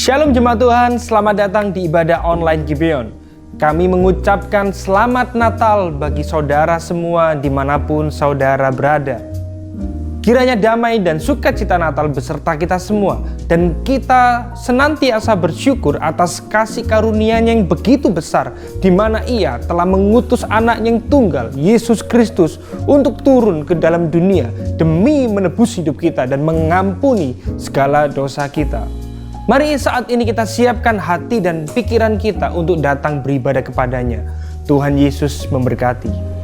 Shalom jemaat Tuhan, selamat datang di ibadah online Gibeon. Kami mengucapkan selamat Natal bagi saudara semua dimanapun saudara berada. Kiranya damai dan sukacita Natal beserta kita semua, dan kita senantiasa bersyukur atas kasih karunia-Nya yang begitu besar, di mana Ia telah mengutus anak-Nya yang tunggal, Yesus Kristus, untuk turun ke dalam dunia demi menebus hidup kita dan mengampuni segala dosa kita. Mari saat ini kita siapkan hati dan pikiran kita untuk datang beribadah kepada-Nya. Tuhan Yesus memberkati.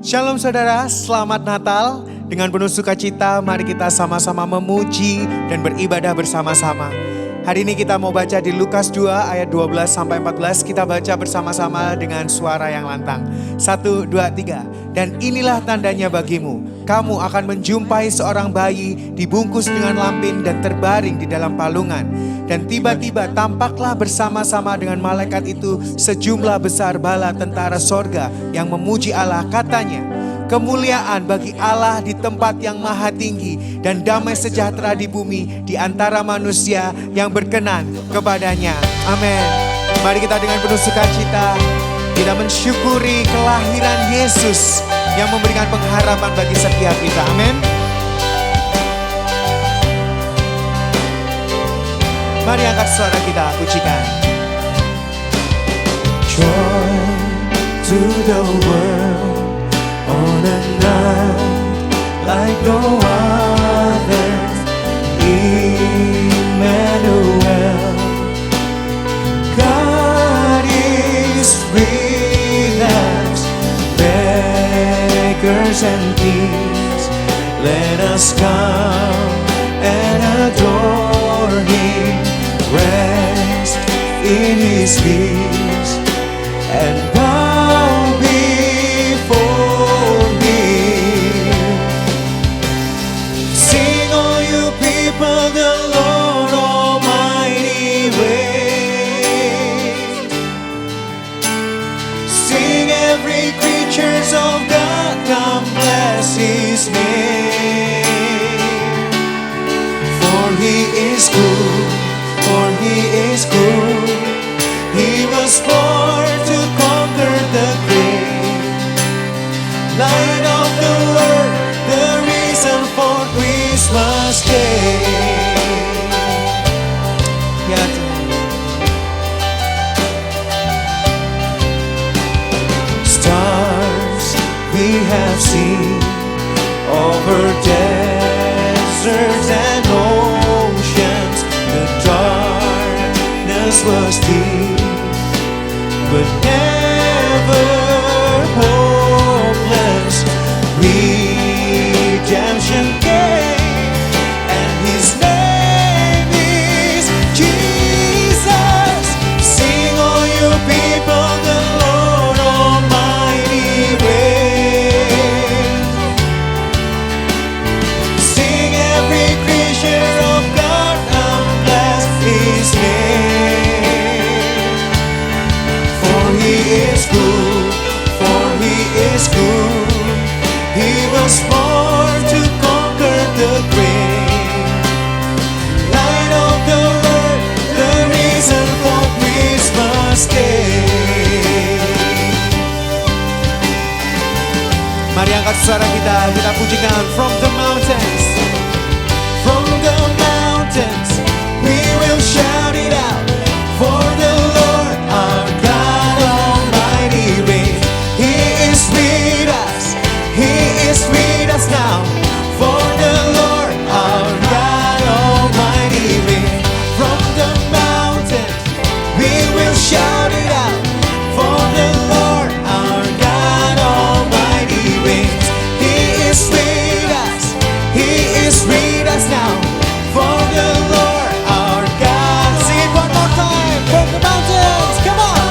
Shalom saudara, selamat Natal. Dengan penuh sukacita, mari kita sama-sama memuji dan beribadah bersama-sama. Hari ini kita mau baca di Lukas 2 ayat 12-14. Kita baca bersama-sama dengan suara yang lantang. 1, 2, 3. Dan inilah tandanya bagimu. Kamu akan menjumpai seorang bayi dibungkus dengan lampin dan terbaring di dalam palungan. Dan tiba-tiba tampaklah bersama-sama dengan malaikat itu sejumlah besar bala tentara sorga yang memuji Allah. Katanya, kemuliaan bagi Allah di tempat yang maha tinggi dan damai sejahtera di bumi di antara manusia yang berkenan kepadanya. Amin. Mari kita dengan penuh sukacita kita mensyukuri kelahiran Yesus yang memberikan pengharapan bagi setiap kita. Amin. Mari angkat suara kita pujikan. Joy to the world on a night like no other. Emmanuel, God is with us. Beggars and thieves, let us come and adore Him. Rest in His peace and bow before Him. Sing all you people, the Lord Almighty reigns. Sing every creatures of God, come bless His name. For He is good. For He is good. He was born to conquer the grave. Light of the world, the reason for Christmas Day. Ya Tuhan. Stars we have seen over deserts and oceans. The darkness was deep, but never hopeless. Redemption came, and His name Mari angkat suara kita pujikan from the mountains. From the mountains, we will shout it out. For the Lord our God Almighty reigns. He is with us. He is with us now. For the Lord our God Almighty reigns. From the mountains, we will shout it out. For the Lord our God Almighty reigns. He is with us. He is with us now. For the Lord our God. Sing it one more time. From the mountains, come on.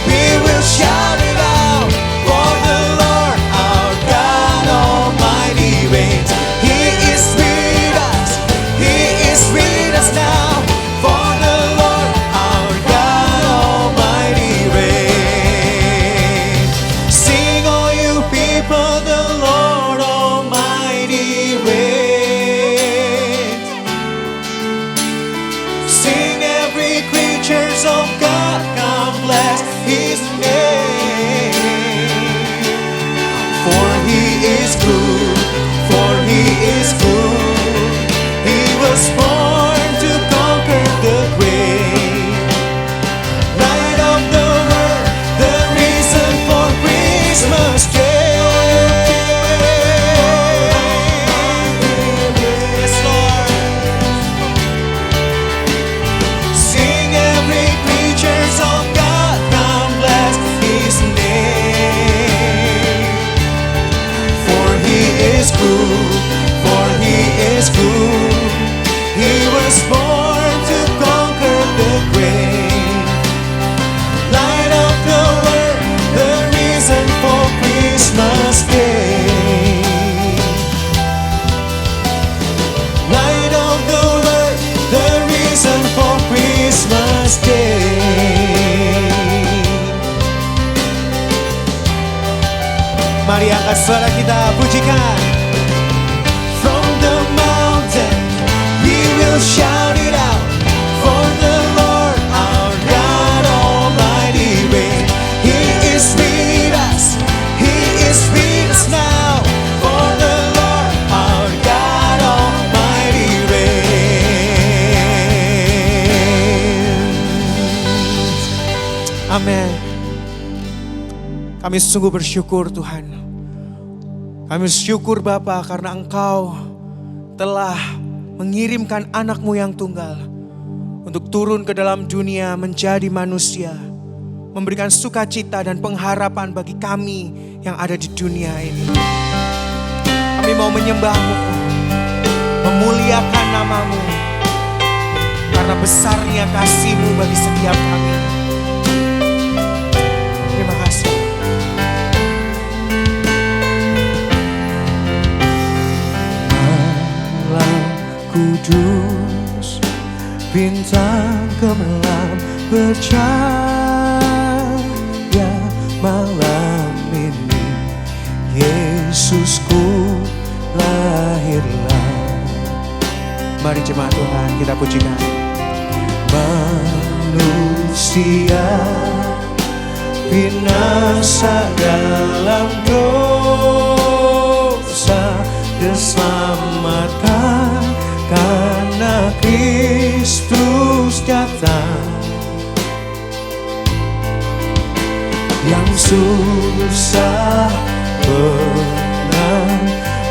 We will shout it out. For the Lord our God Almighty reigns. He is with us. He is with us now. For the Lord our God Almighty reigns. Sing all you people, the Lord Almighty reigns. Sing every creatures of God, come bless His name. For He is good, for He is good. He was born to conquer the grave. Light of the world, the reason for Christmas Day. Yes, Lord. Sing every creatures of God, come bless His name. For He is good, for He is good. He was born to conquer the grave. Light of the world, the reason for Christmas Day. Light of the world, the reason for Christmas Day. Mari angkat suara kita pujikan. From the mountain, we will shout it out. For the Lord our God Almighty reigns. He is with us. He is with us now. For the Lord our God Almighty reigns. Amin. Kami sungguh bersyukur Tuhan. Kami bersyukur Bapa karena Engkau telah mengirimkan anak-Mu yang tunggal untuk turun ke dalam dunia menjadi manusia, memberikan sukacita dan pengharapan bagi kami yang ada di dunia ini. Kami mau menyembah-Mu, memuliakan nama-Mu, karena besarnya kasih-Mu bagi setiap kami. Terima kasih. Kudus, bintang gemerlap bercahaya malam ini. Yesusku lahirlah. Mari jemaat Tuhan kita pujikan. Manusia binasa dalam dosa, diselamatkan karena Kristus datang. Yang susah tenang,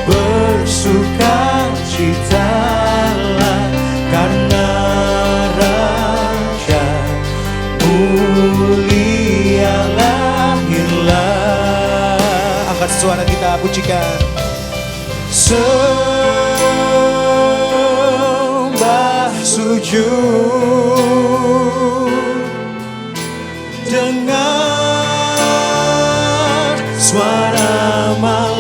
bersukacitalah karena Raja mulia lahirlah. Angkat suara kita pujikan. Sembah sujud dengar suara malaikat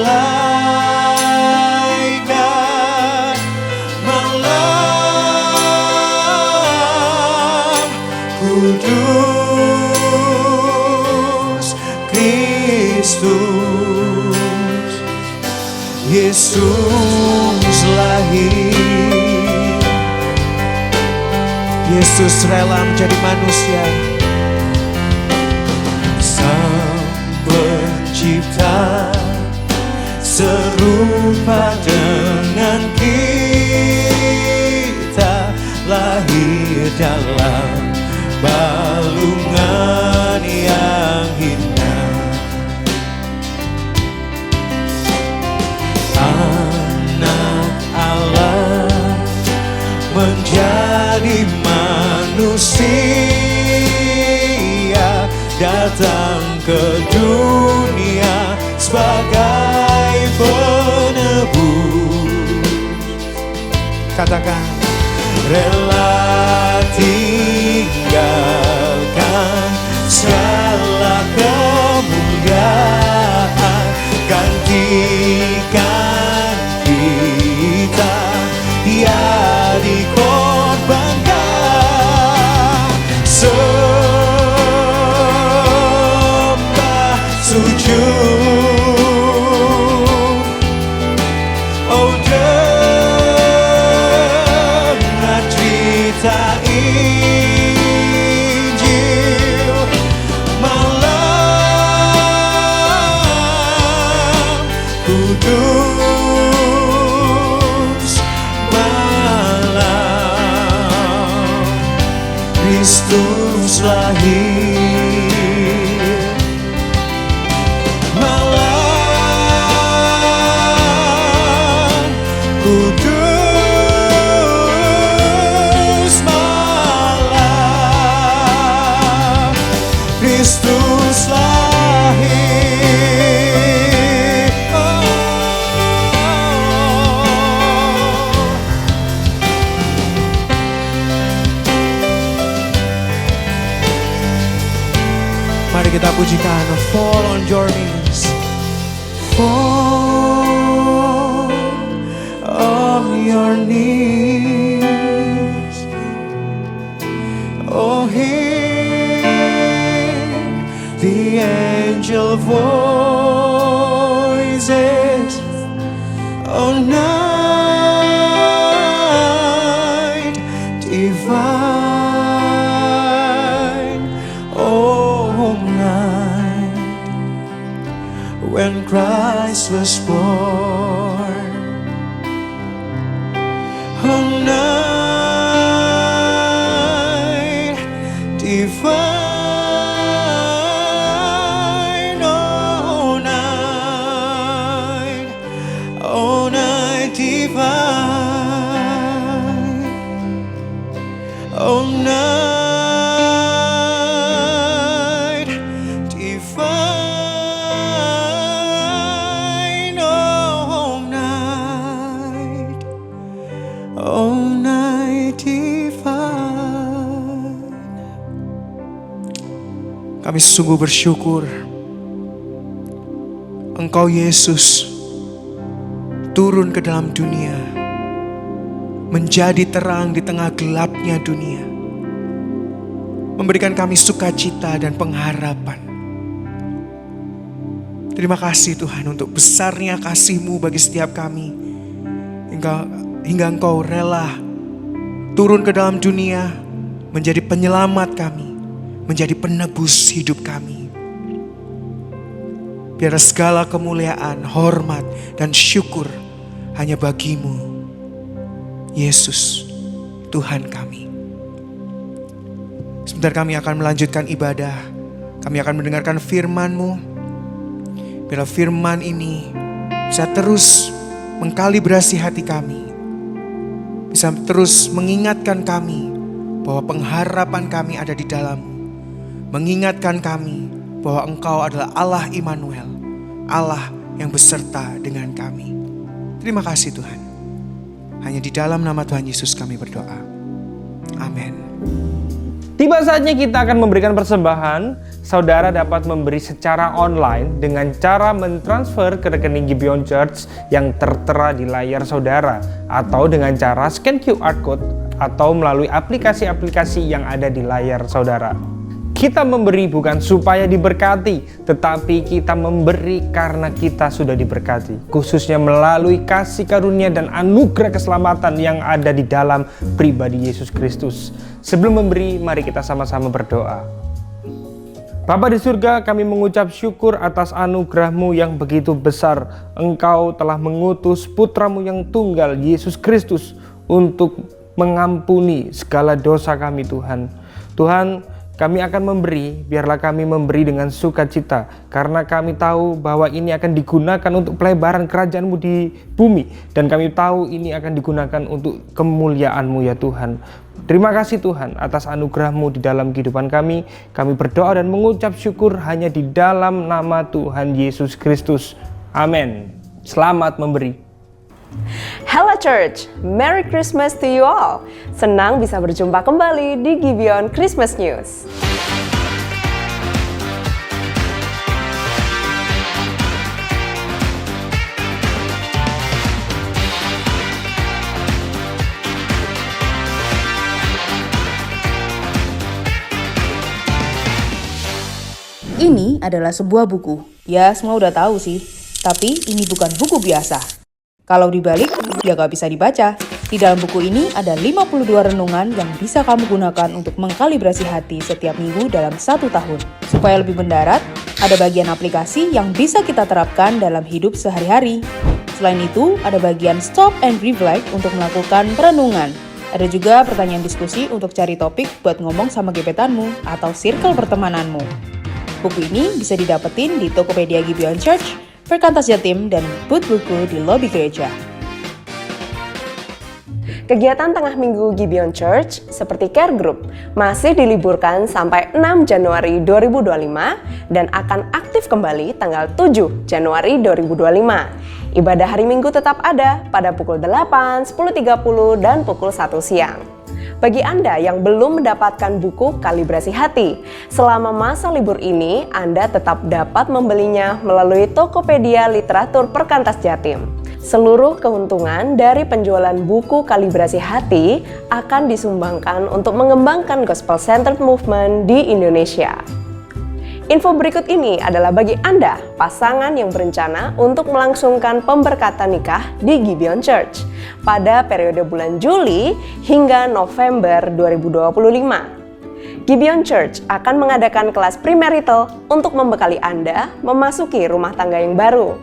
malam kudus Kristus Yesus lahir. Yesus rela menjadi manusia. Sang pencipta serupa dengan kita, lahir dalam balungan yang hina. Anak Allah menjadi manusia, datang ke dunia sebagai penebus. Katakan, rela tinggalkan segala kemuliaan, gantikan kita, dia dikorbankan. Sembah sujud, oh dengar cerita Injil, malam kudus, malam Kristus lahir, malam kudus, malam Kristus lahir. Mari kita pujikan, fall on your knees, fall on your knees. Oh, hear the angel voices. Oh, night divine. Oh, night when Christ was born. Oh, night divine. Oh, night. Oh, night divine. Oh, night divine. Oh, night. Oh, night divine. Kami sungguh bersyukur Engkau Yesus turun ke dalam dunia, menjadi terang di tengah gelapnya dunia, memberikan kami sukacita dan pengharapan. Terima kasih Tuhan untuk besarnya kasih-Mu bagi setiap kami, hingga Engkau rela turun ke dalam dunia, menjadi penyelamat kami, menjadi penebus hidup kami. Biar segala kemuliaan, hormat, dan syukur hanya bagi-Mu, Yesus, Tuhan kami. Sebentar kami akan melanjutkan ibadah. Kami akan mendengarkan firman-Mu. Biar firman ini bisa terus mengkalibrasi hati kami, bisa terus mengingatkan kami bahwa pengharapan kami ada di dalam-Mu, mengingatkan kami bahwa Engkau adalah Allah Immanuel, Allah yang beserta dengan kami. Terima kasih Tuhan. Hanya di dalam nama Tuhan Yesus kami berdoa. Amin. Tiba saatnya kita akan memberikan persembahan. Saudara dapat memberi secara online dengan cara mentransfer ke rekening Gibeon Church yang tertera di layar saudara, atau dengan cara scan QR Code, atau melalui aplikasi-aplikasi yang ada di layar saudara. Kita memberi bukan supaya diberkati, tetapi kita memberi karena kita sudah diberkati, khususnya melalui kasih karunia dan anugerah keselamatan yang ada di dalam pribadi Yesus Kristus. Sebelum memberi, mari kita sama-sama berdoa. Bapa di surga, kami mengucap syukur atas anugerah-Mu yang begitu besar. Engkau telah mengutus putra-Mu yang tunggal, Yesus Kristus, untuk mengampuni segala dosa kami Tuhan. Tuhan, kami akan memberi, biarlah kami memberi dengan sukacita, karena kami tahu bahwa ini akan digunakan untuk pelebaran kerajaan-Mu di bumi, dan kami tahu ini akan digunakan untuk kemuliaan-Mu ya Tuhan. Terima kasih Tuhan atas anugerah-Mu di dalam kehidupan kami. Kami berdoa dan mengucap syukur hanya di dalam nama Tuhan Yesus Kristus. Amin. Selamat memberi. Hello Church, Merry Christmas to you all. Senang bisa berjumpa kembali di Gibeon Christmas News. Ini adalah sebuah buku. Ya, semua udah tahu sih. Tapi ini bukan buku biasa. Kalau dibalik, ya gak bisa dibaca. Di dalam buku ini ada 52 renungan yang bisa kamu gunakan untuk mengkalibrasi hati setiap minggu dalam 1 tahun. Supaya lebih mendarat, ada bagian aplikasi yang bisa kita terapkan dalam hidup sehari-hari. Selain itu, ada bagian stop and reflect untuk melakukan renungan. Ada juga pertanyaan diskusi untuk cari topik buat ngomong sama gebetanmu atau circle pertemananmu. Buku ini bisa didapetin di Tokopedia Gibeon Church, Perkantas Jatim, dan booth buku di lobi gereja. Kegiatan tengah minggu Gibeon Church seperti Care Group masih diliburkan sampai 6 Januari 2025 dan akan aktif kembali tanggal 7 Januari 2025. Ibadah hari Minggu tetap ada pada pukul 8, 10.30, dan pukul 1 siang. Bagi Anda yang belum mendapatkan buku Kalibrasi Hati, selama masa libur ini Anda tetap dapat membelinya melalui Tokopedia Literatur Perkantas Jatim. Seluruh keuntungan dari penjualan buku Kalibrasi Hati akan disumbangkan untuk mengembangkan Gospel Centered Movement di Indonesia. Info berikut ini adalah bagi Anda, pasangan yang berencana untuk melangsungkan pemberkatan nikah di Gibeon Church pada periode bulan Juli hingga November 2025. Gibeon Church akan mengadakan kelas premarital untuk membekali Anda memasuki rumah tangga yang baru.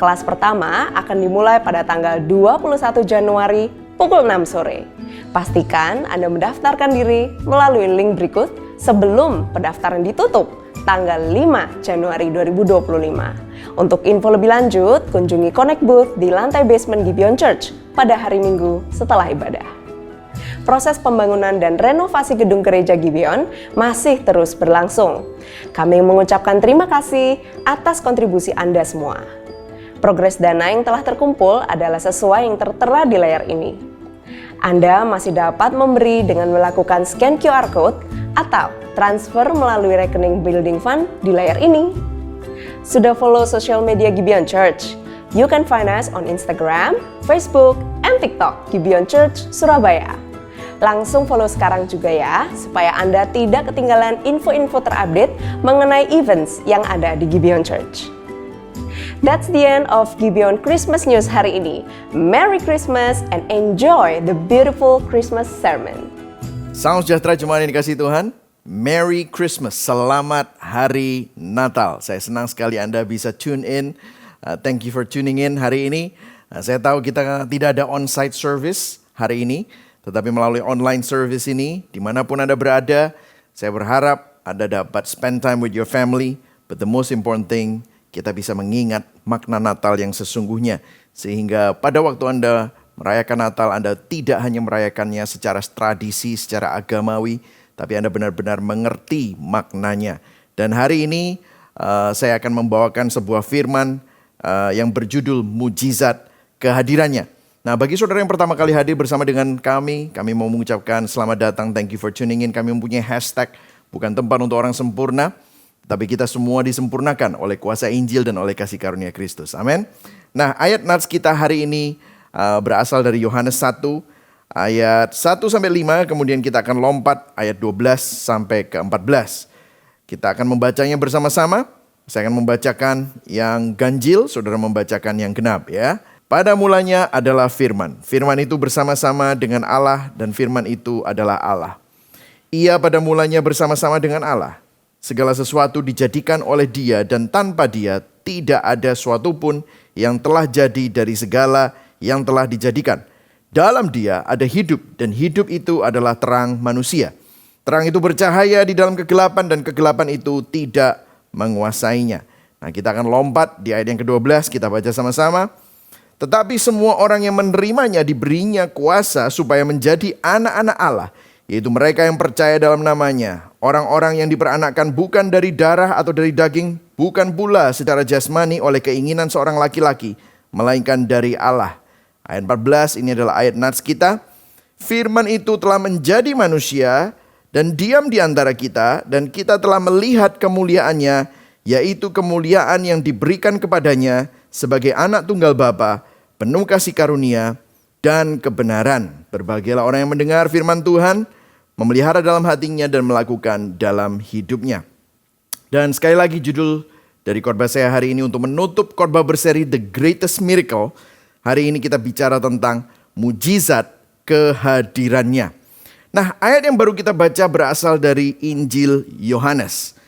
Kelas pertama akan dimulai pada tanggal 21 Januari pukul 6 sore. Pastikan Anda mendaftarkan diri melalui link berikut sebelum pendaftaran ditutup tanggal 5 Januari 2025. Untuk info lebih lanjut, kunjungi Connect Booth di lantai basement Gibeon Church pada hari Minggu setelah ibadah. Proses pembangunan dan renovasi gedung gereja Gibeon masih terus berlangsung. Kami mengucapkan terima kasih atas kontribusi Anda semua. Progres dana yang telah terkumpul adalah sesuai yang tertera di layar ini. Anda masih dapat memberi dengan melakukan scan QR Code atau transfer melalui rekening Building Fund di layar ini. Sudah follow sosial media Gibeon Church? You can find us on Instagram, Facebook, and TikTok Gibeon Church Surabaya. Langsung follow sekarang juga ya, supaya Anda tidak ketinggalan info-info terupdate mengenai events yang ada di Gibeon Church. That's the end of Gibeon Christmas News hari ini. Merry Christmas and enjoy the beautiful Christmas sermon. Salam sejahtera jemaat yang dikasihi Tuhan. Merry Christmas, selamat hari Natal. Saya senang sekali Anda bisa tune in. Thank you for tuning in hari ini. Saya tahu kita tidak ada on-site service hari ini, tetapi melalui online service ini, dimanapun Anda berada, saya berharap Anda dapat spend time with your family. But the most important thing, kita bisa mengingat makna Natal yang sesungguhnya. Sehingga pada waktu Anda merayakan Natal, Anda tidak hanya merayakannya secara tradisi, secara agamawi, tapi Anda benar-benar mengerti maknanya. Dan hari ini saya akan membawakan sebuah firman yang berjudul Mujizat Kehadirannya. Nah, bagi saudara yang pertama kali hadir bersama dengan kami mau mengucapkan selamat datang, thank you for tuning in. Kami mempunyai hashtag, bukan tempat untuk orang sempurna, tapi kita semua disempurnakan oleh kuasa Injil dan oleh kasih karunia Kristus. Amin. Nah, ayat nats kita hari ini berasal dari Yohanes 1 ayat 1 sampai 5, kemudian kita akan lompat ayat 12 sampai ke 14. Kita akan membacanya bersama-sama. Saya akan membacakan yang ganjil, saudara membacakan yang genap ya. Pada mulanya adalah firman. Firman itu bersama-sama dengan Allah dan firman itu adalah Allah. Ia pada mulanya bersama-sama dengan Allah. Segala sesuatu dijadikan oleh Dia dan tanpa Dia tidak ada suatu pun yang telah jadi dari segala yang telah dijadikan. Dalam Dia ada hidup dan hidup itu adalah terang manusia. Terang itu bercahaya di dalam kegelapan dan kegelapan itu tidak menguasainya. Nah, kita akan lompat di ayat yang ke-12, kita baca sama-sama. Tetapi semua orang yang menerimanya diberinya kuasa supaya menjadi anak-anak Allah, yaitu mereka yang percaya dalam namanya. Orang-orang yang diperanakkan bukan dari darah atau dari daging, bukan pula secara jasmani oleh keinginan seorang laki-laki, melainkan dari Allah. Ayat 14 ini adalah ayat nats kita. Firman itu telah menjadi manusia dan diam di antara kita, dan kita telah melihat kemuliaannya, yaitu kemuliaan yang diberikan kepadanya sebagai anak tunggal Bapa, penuh kasih karunia dan kebenaran. Berbahagialah orang yang mendengar firman Tuhan, memelihara dalam hatinya dan melakukan dalam hidupnya. Dan sekali lagi judul dari khotbah saya hari ini untuk menutup khotbah berseri The Greatest Miracle. Hari ini kita bicara tentang mujizat kehadirannya. Nah, ayat yang baru kita baca berasal dari Injil Yohanes.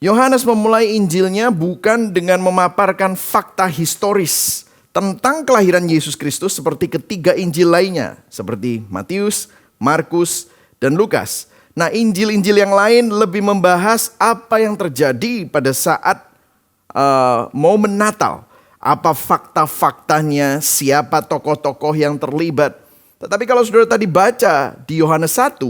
Yohanes memulai Injilnya bukan dengan memaparkan fakta historis tentang kelahiran Yesus Kristus seperti ketiga Injil lainnya, seperti Matius, Markus, dan Lukas. Nah, Injil-Injil yang lain lebih membahas apa yang terjadi pada saat momen Natal. Apa fakta-faktanya, siapa tokoh-tokoh yang terlibat. Tetapi kalau saudara tadi baca di Yohanes 1,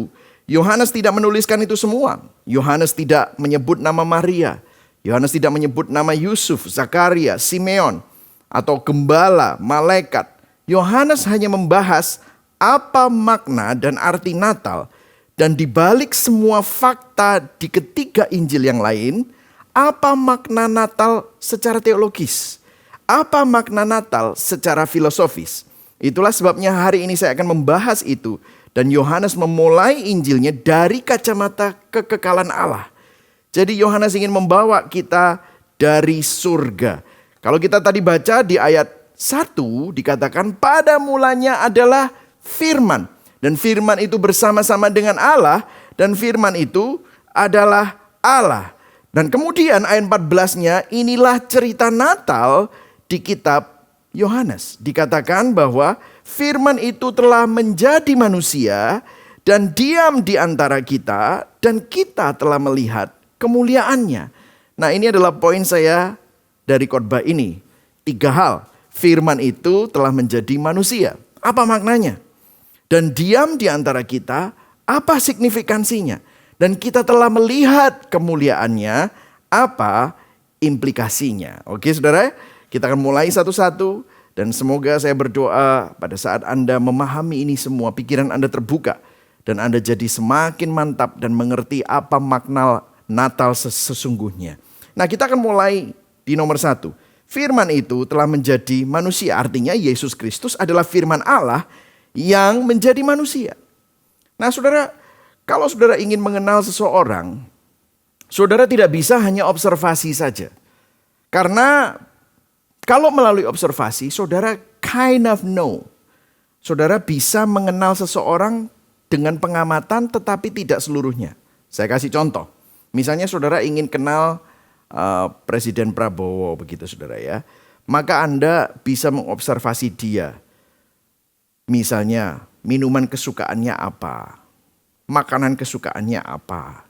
Yohanes tidak menuliskan itu semua. Yohanes tidak menyebut nama Maria. Yohanes tidak menyebut nama Yusuf, Zakaria, Simeon, atau gembala, malaikat. Yohanes hanya membahas apa makna dan arti Natal. Dan dibalik semua fakta di ketiga Injil yang lain, apa makna Natal secara teologis? Apa makna Natal secara filosofis? Itulah sebabnya hari ini saya akan membahas itu. Dan Yohanes memulai Injilnya dari kacamata kekekalan Allah. Jadi Yohanes ingin membawa kita dari surga. Kalau kita tadi baca di ayat 1 dikatakan pada mulanya adalah firman. Dan firman itu bersama-sama dengan Allah. Dan firman itu adalah Allah. Dan kemudian ayat 14-nya inilah cerita Natal di kitab Yohanes. Dikatakan bahwa firman itu telah menjadi manusia dan diam di antara kita. Dan kita telah melihat kemuliaannya. Nah, ini adalah poin saya dari khotbah ini. 3 hal. Firman itu telah menjadi manusia. Apa maknanya? Dan diam di antara kita, apa signifikansinya? Dan kita telah melihat kemuliaannya, apa implikasinya? Oke saudara, kita akan mulai satu-satu. Dan semoga saya berdoa pada saat Anda memahami ini semua, pikiran Anda terbuka. Dan Anda jadi semakin mantap dan mengerti apa makna Natal sesungguhnya. Nah, kita akan mulai di nomor 1. Firman itu telah menjadi manusia. Artinya Yesus Kristus adalah firman Allah yang menjadi manusia. Nah saudara, kalau saudara ingin mengenal seseorang, saudara tidak bisa hanya observasi saja. Karena kalau melalui observasi, saudara kind of know. Saudara bisa mengenal seseorang dengan pengamatan tetapi tidak seluruhnya. Saya kasih contoh. Misalnya saudara ingin kenal Presiden Prabowo begitu saudara ya. Maka Anda bisa mengobservasi dia. Misalnya minuman kesukaannya apa. Makanan kesukaannya apa.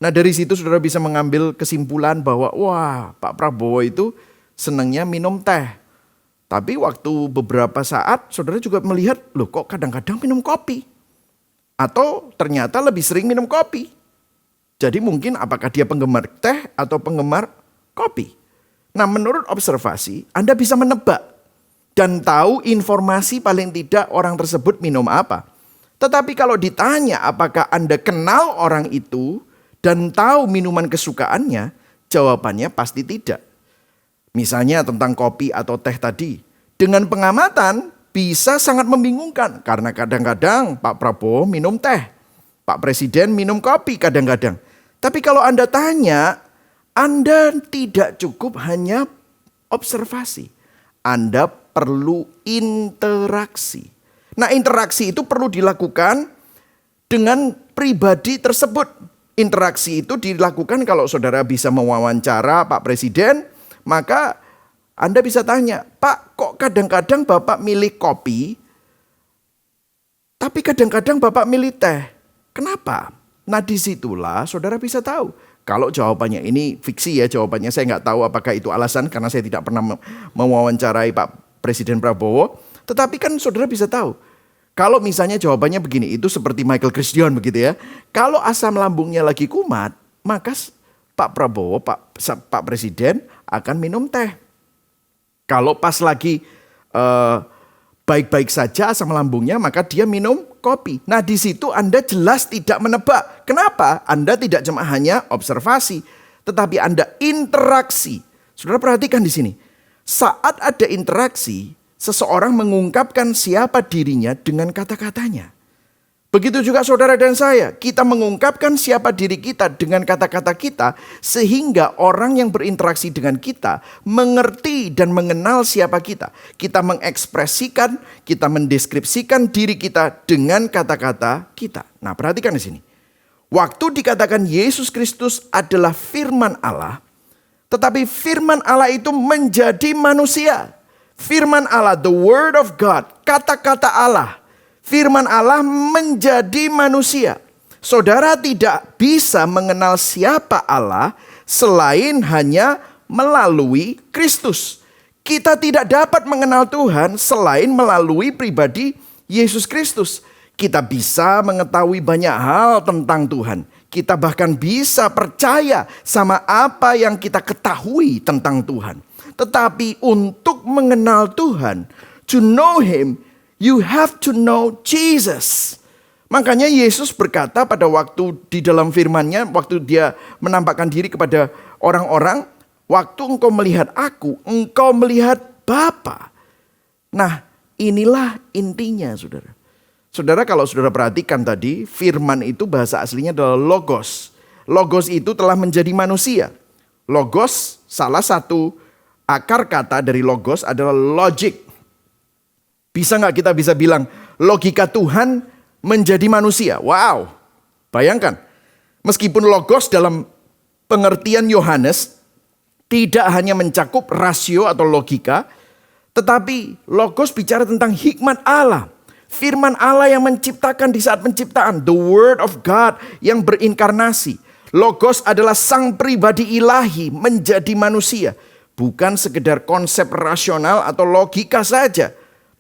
Nah dari situ saudara bisa mengambil kesimpulan bahwa wah Pak Prabowo itu senangnya minum teh. Tapi waktu beberapa saat saudara juga melihat loh kok kadang-kadang minum kopi. Atau ternyata lebih sering minum kopi. Jadi mungkin apakah dia penggemar teh atau penggemar kopi. Nah menurut observasi Anda bisa menebak. Dan tahu informasi paling tidak orang tersebut minum apa. Tetapi kalau ditanya apakah Anda kenal orang itu dan tahu minuman kesukaannya, jawabannya pasti tidak. Misalnya tentang kopi atau teh tadi. Dengan pengamatan bisa sangat membingungkan. Karena kadang-kadang Pak Prabowo minum teh. Pak Presiden minum kopi kadang-kadang. Tapi kalau Anda tanya, Anda tidak cukup hanya observasi. Anda perlu interaksi. Nah interaksi itu perlu dilakukan dengan pribadi tersebut. Interaksi itu dilakukan kalau saudara bisa mewawancara Pak Presiden, maka Anda bisa tanya, Pak, kok kadang-kadang Bapak milih kopi, tapi kadang-kadang Bapak milih teh. Kenapa? Nah disitulah saudara bisa tahu. Kalau jawabannya ini fiksi ya jawabannya, saya nggak tahu apakah itu alasan karena saya tidak pernah mewawancarai Pak Presiden Prabowo. Tetapi kan saudara bisa tahu. Kalau misalnya jawabannya begini, itu seperti Michael Christian begitu ya. Kalau asam lambungnya lagi kumat, maka Pak Prabowo, Pak Presiden akan minum teh. Kalau pas lagi baik-baik saja asam lambungnya, maka dia minum kopi. Nah di situ Anda jelas tidak menebak. Kenapa? Anda tidak cuma hanya observasi, tetapi Anda interaksi. Saudara perhatikan di sini. Saat ada interaksi, seseorang mengungkapkan siapa dirinya dengan kata-katanya. Begitu juga saudara dan saya, kita mengungkapkan siapa diri kita dengan kata-kata kita, sehingga orang yang berinteraksi dengan kita mengerti dan mengenal siapa kita. Kita mengekspresikan, kita mendeskripsikan diri kita dengan kata-kata kita. Nah perhatikan di sini. Waktu dikatakan Yesus Kristus adalah firman Allah, tetapi firman Allah itu menjadi manusia. Firman Allah, the word of God, kata-kata Allah. Firman Allah menjadi manusia. Saudara tidak bisa mengenal siapa Allah selain hanya melalui Kristus. Kita tidak dapat mengenal Tuhan selain melalui pribadi Yesus Kristus. Kita bisa mengetahui banyak hal tentang Tuhan. Kita bahkan bisa percaya sama apa yang kita ketahui tentang Tuhan. Tetapi untuk mengenal Tuhan, to know Him, you have to know Jesus. Makanya Yesus berkata pada waktu di dalam firman-Nya, waktu dia menampakkan diri kepada orang-orang, waktu engkau melihat aku, engkau melihat Bapa. Nah inilah intinya saudara. Saudara kalau saudara perhatikan tadi, firman itu bahasa aslinya adalah logos. Logos itu telah menjadi manusia. Logos salah satu akar kata dari logos adalah logic. Bisa nggak kita bisa bilang logika Tuhan menjadi manusia? Wow, bayangkan. Meskipun logos dalam pengertian Yohanes tidak hanya mencakup rasio atau logika, tetapi logos bicara tentang hikmat Allah. Firman Allah yang menciptakan di saat penciptaan. The word of God yang berinkarnasi. Logos adalah sang pribadi ilahi menjadi manusia. Bukan sekedar konsep rasional atau logika saja.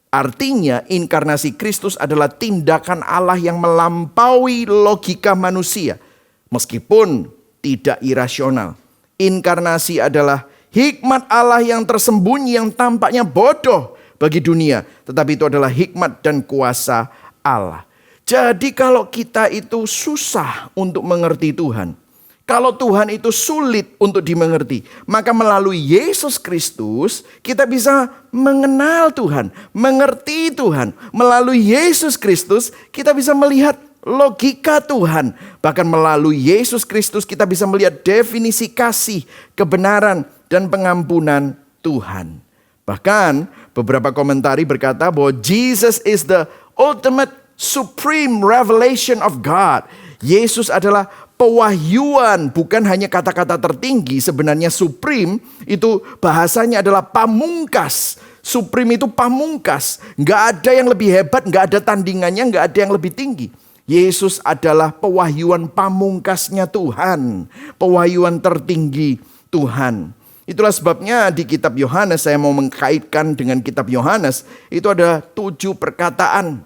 Artinya inkarnasi Kristus adalah tindakan Allah yang melampaui logika manusia. Meskipun tidak irasional. Inkarnasi adalah hikmat Allah yang tersembunyi yang tampaknya bodoh bagi dunia. Tetapi itu adalah hikmat dan kuasa Allah. Jadi kalau kita itu susah untuk mengerti Tuhan. Kalau Tuhan itu sulit untuk dimengerti, maka melalui Yesus Kristus kita bisa mengenal Tuhan, mengerti Tuhan. Melalui Yesus Kristus kita bisa melihat logika Tuhan. Bahkan melalui Yesus Kristus kita bisa melihat definisi kasih, kebenaran, dan pengampunan Tuhan. Bahkan beberapa komentari berkata bahwa Jesus is the ultimate supreme revelation of God. Yesus adalah pewahyuan, bukan hanya kata-kata tertinggi. Sebenarnya supreme itu bahasanya adalah pamungkas. Supreme itu pamungkas. Nggak ada yang lebih hebat, nggak ada tandingannya, nggak ada yang lebih tinggi. Yesus adalah pewahyuan pamungkasnya Tuhan. Pewahyuan tertinggi Tuhan. Itulah sebabnya di kitab Yohanes, saya mau mengkaitkan dengan kitab Yohanes. Itu ada 7 perkataan.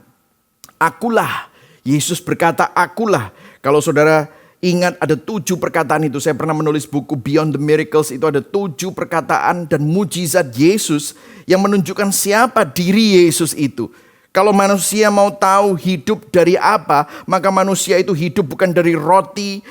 Akulah. Yesus berkata akulah. Kalau saudara ingat ada 7 perkataan itu. Saya pernah menulis buku Beyond the Miracles. Itu ada 7 perkataan dan mujizat Yesus yang menunjukkan siapa diri Yesus itu. Kalau manusia mau tahu hidup dari apa, maka manusia itu hidup bukan dari roti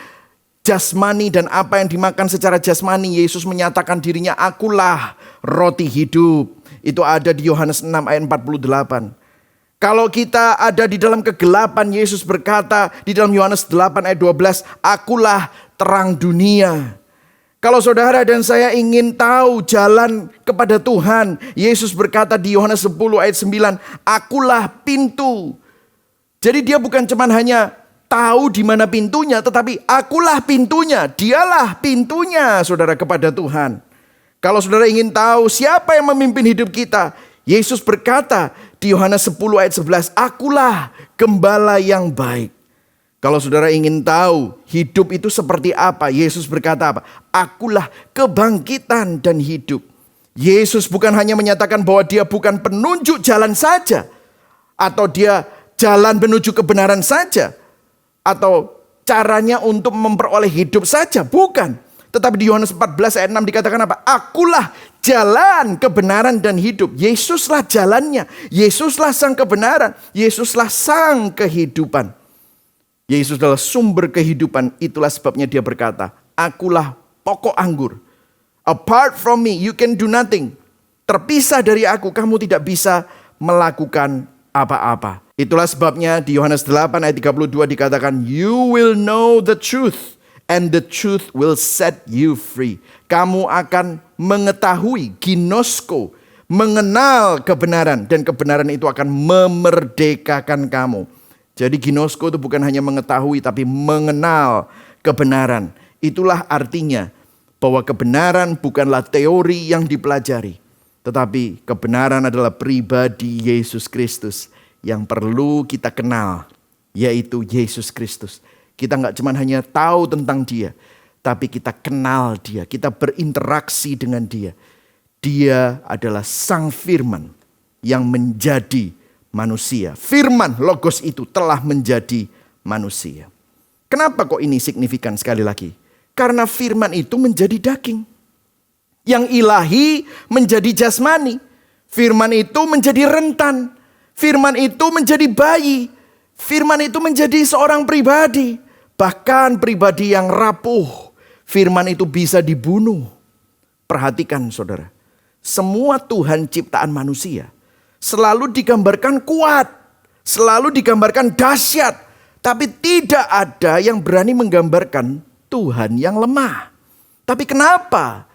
jasmani dan apa yang dimakan secara jasmani. Yesus menyatakan dirinya akulah roti hidup. Itu ada di Yohanes 6 ayat 48. Kalau kita ada di dalam kegelapan, Yesus berkata di dalam Yohanes 8 ayat 12, akulah terang dunia. Kalau saudara dan saya ingin tahu jalan kepada Tuhan, Yesus berkata di Yohanes 10 ayat 9, akulah pintu. Jadi dia bukan cuma hanya tahu di mana pintunya, tetapi akulah pintunya, dialah pintunya saudara kepada Tuhan. Kalau saudara ingin tahu siapa yang memimpin hidup kita, Yesus berkata di Yohanes 10 ayat 11, akulah gembala yang baik. Kalau saudara ingin tahu hidup itu seperti apa, Yesus berkata apa? Akulah kebangkitan dan hidup. Yesus bukan hanya menyatakan bahwa dia bukan penunjuk jalan saja, atau dia jalan menuju kebenaran saja, atau caranya untuk memperoleh hidup saja, bukan. Tetapi di Yohanes 14 ayat 6 dikatakan apa? Akulah jalan, kebenaran dan hidup. Yesuslah jalannya, Yesuslah sang kebenaran, Yesuslah sang kehidupan. Yesus adalah sumber kehidupan, itulah sebabnya dia berkata, akulah pokok anggur. Apart from me, you can do nothing. Terpisah dari aku, kamu tidak bisa melakukan apa-apa. Itulah sebabnya di Yohanes 8 ayat 32 dikatakan, you will know the truth and the truth will set you free. Kamu akan mengetahui, ginosko, mengenal kebenaran, dan kebenaran itu akan memerdekakan kamu. Jadi ginosko itu bukan hanya mengetahui tapi mengenal kebenaran. Itulah artinya bahwa kebenaran bukanlah teori yang dipelajari, tetapi kebenaran adalah pribadi Yesus Kristus yang perlu kita kenal, yaitu Yesus Kristus. Kita nggak cuma hanya tahu tentang dia, tapi kita kenal dia, kita berinteraksi dengan dia. Dia adalah Sang Firman yang menjadi manusia. Firman, Logos itu telah menjadi manusia. Kenapa kok ini signifikan sekali lagi? Karena firman itu menjadi daging. Yang ilahi menjadi jasmani. Firman itu menjadi rentan. Firman itu menjadi bayi. Firman itu menjadi seorang pribadi. Bahkan pribadi yang rapuh. Firman itu bisa dibunuh. Perhatikan saudara. Semua Tuhan ciptaan manusia selalu digambarkan kuat. Selalu digambarkan dahsyat. Tapi tidak ada yang berani menggambarkan Tuhan yang lemah. Tapi kenapa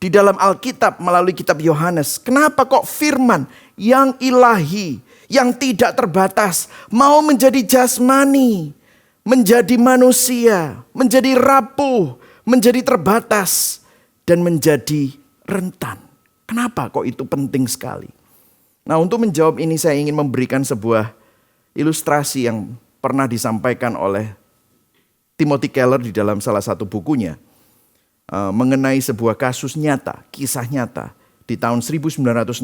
di dalam Alkitab melalui kitab Yohanes, kenapa kok firman yang ilahi, yang tidak terbatas, mau menjadi jasmani, menjadi manusia, menjadi rapuh, menjadi terbatas, dan menjadi rentan? Kenapa kok itu penting sekali? Nah, untuk menjawab ini saya ingin memberikan sebuah ilustrasi yang pernah disampaikan oleh Timothy Keller di dalam salah satu bukunya mengenai sebuah kasus nyata, kisah nyata di tahun 1964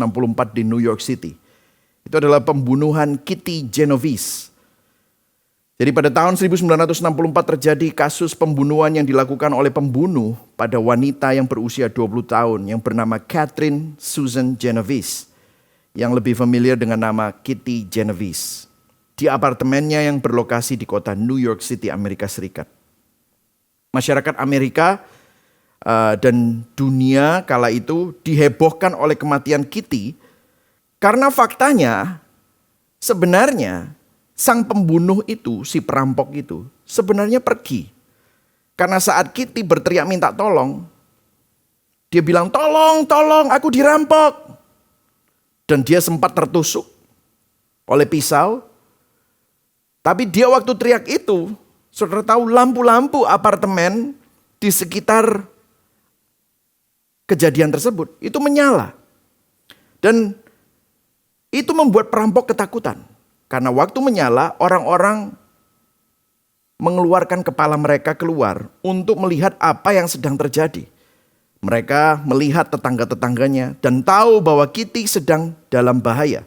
di New York City. Itu adalah pembunuhan Kitty Genovese. Jadi pada tahun 1964 terjadi kasus pembunuhan yang dilakukan oleh pembunuh pada wanita yang berusia 20 tahun yang bernama Catherine Susan Genovese, yang lebih familiar dengan nama Kitty Genovese, di apartemennya yang berlokasi di kota New York City, Amerika Serikat. Masyarakat Amerika dan dunia kala itu dihebohkan oleh kematian Kitty karena faktanya sebenarnya sang pembunuh itu, si perampok itu sebenarnya pergi. Karena saat Kitty berteriak minta tolong, dia bilang, tolong, tolong, aku dirampok. Dan dia sempat tertusuk oleh pisau. Tapi dia waktu teriak itu, saudara tahu lampu-lampu apartemen di sekitar kejadian tersebut itu menyala. Dan itu membuat perampok ketakutan. Karena waktu menyala, orang-orang mengeluarkan kepala mereka keluar untuk melihat apa yang sedang terjadi. Mereka melihat tetangga-tetangganya dan tahu bahwa Kitty sedang dalam bahaya.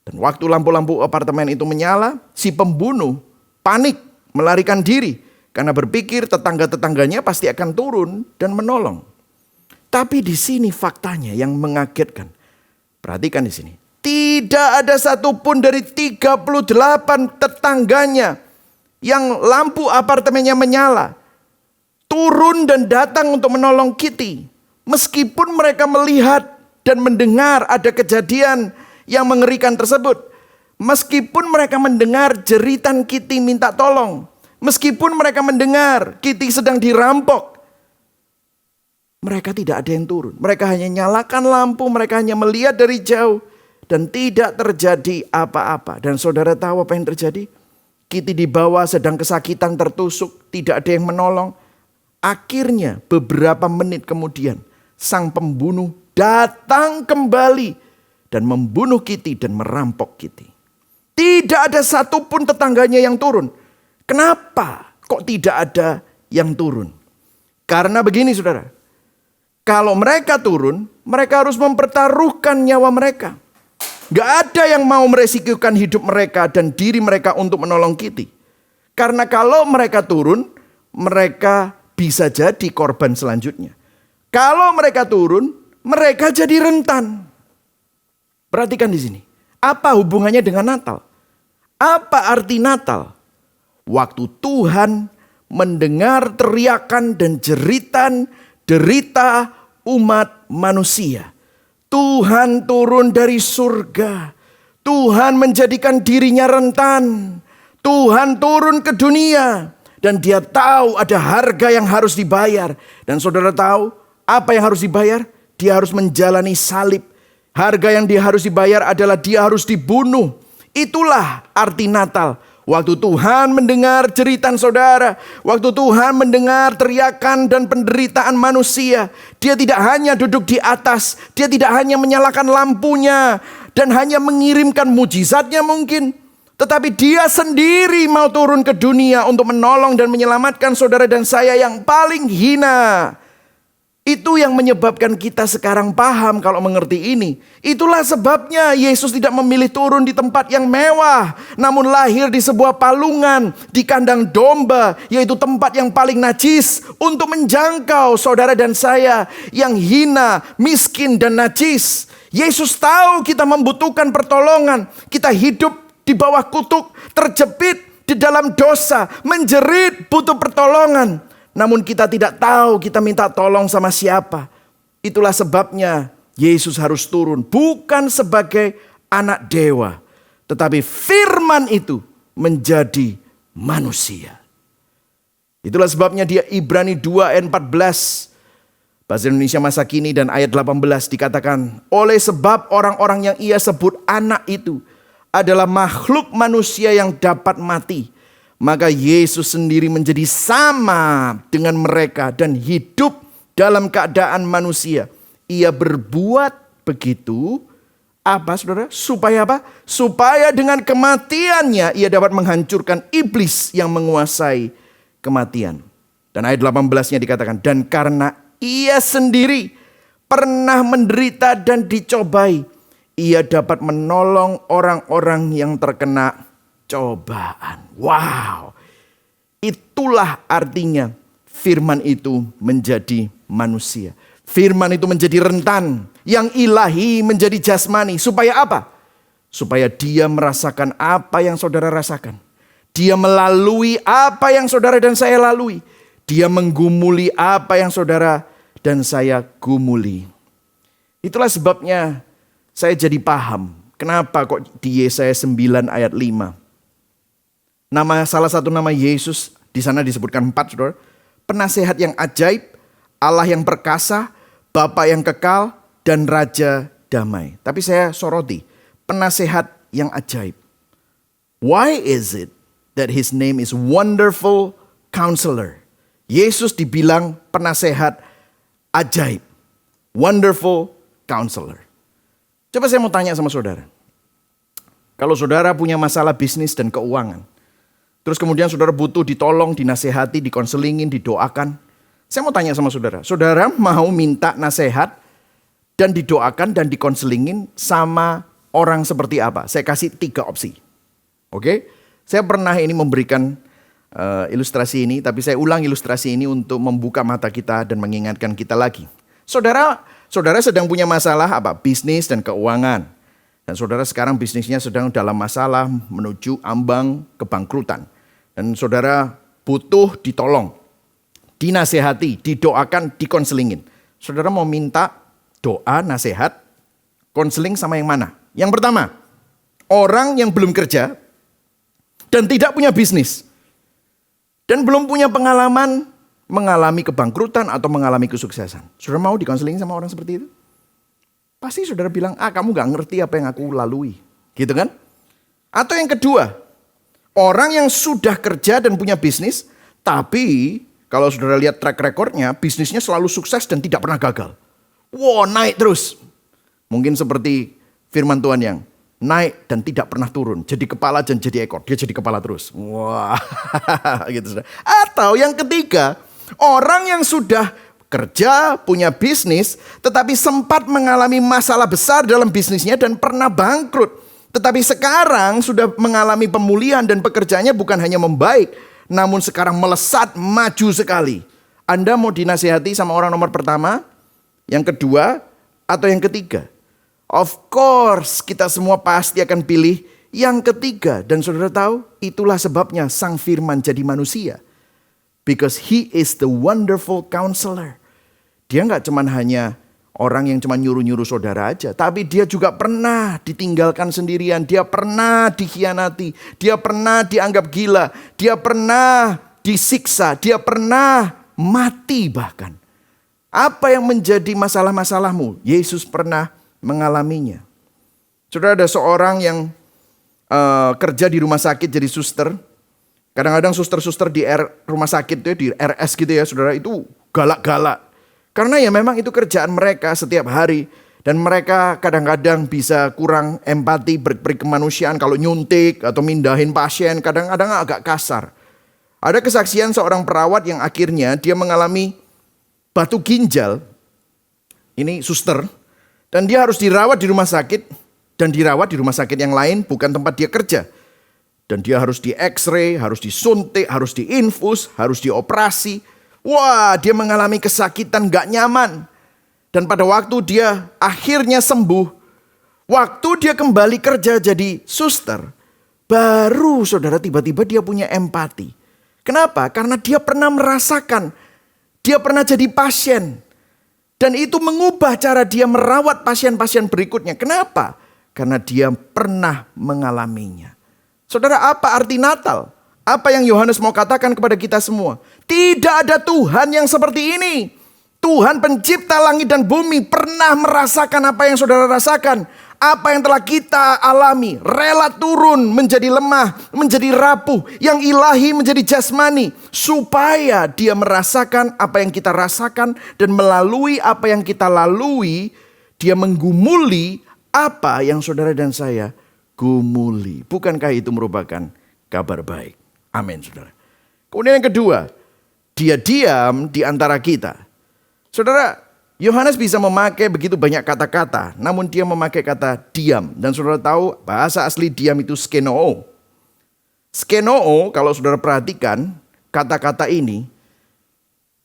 Dan waktu lampu-lampu apartemen itu menyala, si pembunuh panik melarikan diri. Karena berpikir tetangga-tetangganya pasti akan turun dan menolong. Tapi di sini faktanya yang mengagetkan. Perhatikan di sini. Tidak ada satupun dari 38 tetangganya yang lampu apartemennya menyala turun dan datang untuk menolong Kitty. Meskipun mereka melihat dan mendengar ada kejadian yang mengerikan tersebut. Meskipun mereka mendengar jeritan Kitty minta tolong. Meskipun mereka mendengar Kitty sedang dirampok. Mereka tidak ada yang turun. Mereka hanya nyalakan lampu, mereka hanya melihat dari jauh. Dan tidak terjadi apa-apa. Dan saudara tahu apa yang terjadi? Kitty di bawah sedang kesakitan tertusuk, tidak ada yang menolong. Akhirnya beberapa menit kemudian sang pembunuh datang kembali dan membunuh Kitty dan merampok Kitty. Tidak ada satupun tetangganya yang turun. Kenapa kok tidak ada yang turun? Karena begini saudara, kalau mereka turun, mereka harus mempertaruhkan nyawa mereka. Gak ada yang mau meresikukan hidup mereka dan diri mereka untuk menolong Kitty. Karena kalau mereka turun, mereka bisa jadi korban selanjutnya. Kalau mereka turun, mereka jadi rentan. Perhatikan di sini. Apa hubungannya dengan Natal? Apa arti Natal? Waktu Tuhan mendengar teriakan dan jeritan derita umat manusia. Tuhan turun dari surga. Tuhan menjadikan dirinya rentan. Tuhan turun ke dunia. Dan dia tahu ada harga yang harus dibayar. Dan saudara tahu apa yang harus dibayar? Dia harus menjalani salib. Harga yang dia harus dibayar adalah dia harus dibunuh. Itulah arti Natal. Waktu Tuhan mendengar jeritan saudara. Waktu Tuhan mendengar teriakan dan penderitaan manusia. Dia tidak hanya duduk di atas. Dia tidak hanya menyalakan lampunya. Dan hanya mengirimkan mujizatnya mungkin. Tetapi dia sendiri mau turun ke dunia untuk menolong dan menyelamatkan saudara dan saya yang paling hina. Itu yang menyebabkan kita sekarang paham kalau mengerti ini. Itulah sebabnya Yesus tidak memilih turun di tempat yang mewah. Namun lahir di sebuah palungan, di kandang domba. Yaitu tempat yang paling najis untuk menjangkau saudara dan saya yang hina, miskin dan najis. Yesus tahu kita membutuhkan pertolongan. Kita hidup di bawah kutuk, terjepit di dalam dosa, menjerit butuh pertolongan. Namun kita tidak tahu kita minta tolong sama siapa. Itulah sebabnya Yesus harus turun. Bukan sebagai anak dewa. Tetapi firman itu menjadi manusia. Itulah sebabnya dia Ibrani 2 ayat 14. Bahasa Indonesia masa kini dan ayat 18 dikatakan. Oleh sebab orang-orang yang ia sebut anak itu adalah makhluk manusia yang dapat mati. Maka Yesus sendiri menjadi sama dengan mereka dan hidup dalam keadaan manusia. Ia berbuat begitu, apa saudara? Supaya apa? Supaya dengan kematiannya ia dapat menghancurkan iblis yang menguasai kematian. Dan ayat 18-nya dikatakan, dan karena ia sendiri pernah menderita dan dicobai, ia dapat menolong orang-orang yang terkena cobaan. Wow. Itulah artinya firman itu menjadi manusia. Firman itu menjadi rentan. Yang ilahi menjadi jasmani. Supaya apa? Supaya dia merasakan apa yang saudara rasakan. Dia melalui apa yang saudara dan saya lalui. Dia menggumuli apa yang saudara dan saya gumuli. Itulah sebabnya saya jadi paham, kenapa kok di Yesaya 9 ayat 5. Salah satu nama Yesus di sana disebutkan 4 saudara. Penasehat yang ajaib, Allah yang perkasa, Bapa yang kekal, dan Raja damai. Tapi saya soroti, penasehat yang ajaib. Why is it that his name is Wonderful Counselor? Yesus dibilang penasehat ajaib. Wonderful Counselor. Coba saya mau tanya sama saudara. Kalau saudara punya masalah bisnis dan keuangan. Terus kemudian saudara butuh ditolong, dinasehati, dikonselingin, didoakan. Saya mau tanya sama saudara. Saudara mau minta nasihat dan didoakan dan dikonselingin sama orang seperti apa? Saya kasih 3 opsi. Oke? Saya pernah ini memberikan ilustrasi ini. Tapi saya ulang ilustrasi ini untuk membuka mata kita dan mengingatkan kita lagi. Saudara sedang punya masalah apa? Bisnis dan keuangan. Dan saudara sekarang bisnisnya sedang dalam masalah menuju ambang kebangkrutan. Dan saudara butuh ditolong, dinasehati, didoakan, dikonselingin. Saudara mau minta doa, nasihat, konseling sama yang mana? Yang pertama, orang yang belum kerja dan tidak punya bisnis. Dan belum punya pengalaman mengalami kebangkrutan atau mengalami kesuksesan. Saudara mau dikonseling sama orang seperti itu? Pasti saudara bilang, kamu gak ngerti apa yang aku lalui. Gitu kan? Atau yang kedua, Orang yang sudah kerja dan punya bisnis, tapi kalau saudara lihat track recordnya, bisnisnya selalu sukses dan tidak pernah gagal. Wow, naik terus. Mungkin seperti firman Tuhan yang naik dan tidak pernah turun. Jadi kepala dan jadi ekor. Dia jadi kepala terus. Wah, gitu saudara. Atau yang ketiga, orang yang sudah kerja, punya bisnis, tetapi sempat mengalami masalah besar dalam bisnisnya dan pernah bangkrut. Tetapi sekarang sudah mengalami pemulihan dan pekerjaannya bukan hanya membaik, namun sekarang melesat maju sekali. Anda mau dinasihati sama orang nomor pertama, yang kedua, atau yang ketiga? Of course, kita semua pasti akan pilih yang ketiga. Dan saudara tahu, itulah sebabnya Sang Firman jadi manusia. Because he is the wonderful counselor. Dia nggak cuman hanya orang yang cuma nyuruh-nyuruh saudara aja. Tapi dia juga pernah ditinggalkan sendirian. Dia pernah dikhianati. Dia pernah dianggap gila. Dia pernah disiksa. Dia pernah mati bahkan. Apa yang menjadi masalah-masalahmu? Yesus pernah mengalaminya. Saudara, ada seorang yang kerja di rumah sakit jadi suster. Kadang-kadang suster-suster di rumah sakit itu, di RS gitu ya saudara, itu galak-galak. Karena ya memang itu kerjaan mereka setiap hari. Dan mereka kadang-kadang bisa kurang empati, berkemanusiaan. Kalau nyuntik atau mindahin pasien kadang-kadang agak kasar. Ada kesaksian seorang perawat yang akhirnya dia mengalami batu ginjal. Ini suster. Dan dia harus dirawat di rumah sakit. Dan dirawat di rumah sakit yang lain, bukan tempat dia kerja. Dan dia harus di x-ray, harus disuntik, harus diinfus, harus dioperasi. Wah, dia mengalami kesakitan gak nyaman. Dan pada waktu dia akhirnya sembuh, waktu dia kembali kerja jadi suster, baru saudara tiba-tiba dia punya empati. Kenapa? Karena dia pernah merasakan, dia pernah jadi pasien. Dan itu mengubah cara dia merawat pasien-pasien berikutnya. Kenapa? Karena dia pernah mengalaminya. Saudara, apa arti Natal? Apa yang Yohanes mau katakan kepada kita semua? Tidak ada Tuhan yang seperti ini. Tuhan pencipta langit dan bumi pernah merasakan apa yang saudara rasakan. Apa yang telah kita alami. Rela turun menjadi lemah, menjadi rapuh. Yang ilahi menjadi jasmani. Supaya dia merasakan apa yang kita rasakan. Dan melalui apa yang kita lalui, dia menggumuli apa yang saudara dan saya gumuli. Bukankah itu merupakan kabar baik? Amin, saudara. Kemudian yang kedua, dia diam di antara kita. Saudara, Yohanes bisa memakai begitu banyak kata-kata, namun dia memakai kata diam. Dan saudara tahu bahasa asli diam itu skenoo. Skenoo, kalau saudara perhatikan kata-kata ini,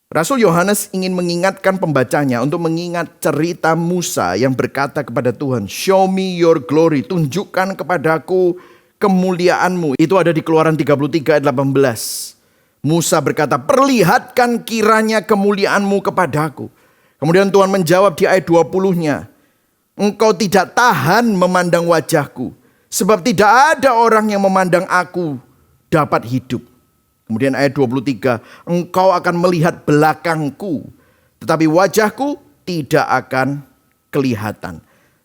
Rasul Yohanes ingin mengingatkan pembacanya untuk mengingat cerita Musa yang berkata kepada Tuhan, "Show me your glory," tunjukkan kepadaku kemuliaanmu. Itu ada di Keluaran 33 ayat 18. Musa berkata, "Perlihatkan kiranya kemuliaanmu kepadaku." Kemudian Tuhan menjawab di ayat 20-nya, "Engkau tidak tahan memandang wajahku, sebab tidak ada orang yang memandang aku dapat hidup." Kemudian ayat 23, "Engkau akan melihat belakangku, tetapi wajahku tidak akan kelihatan."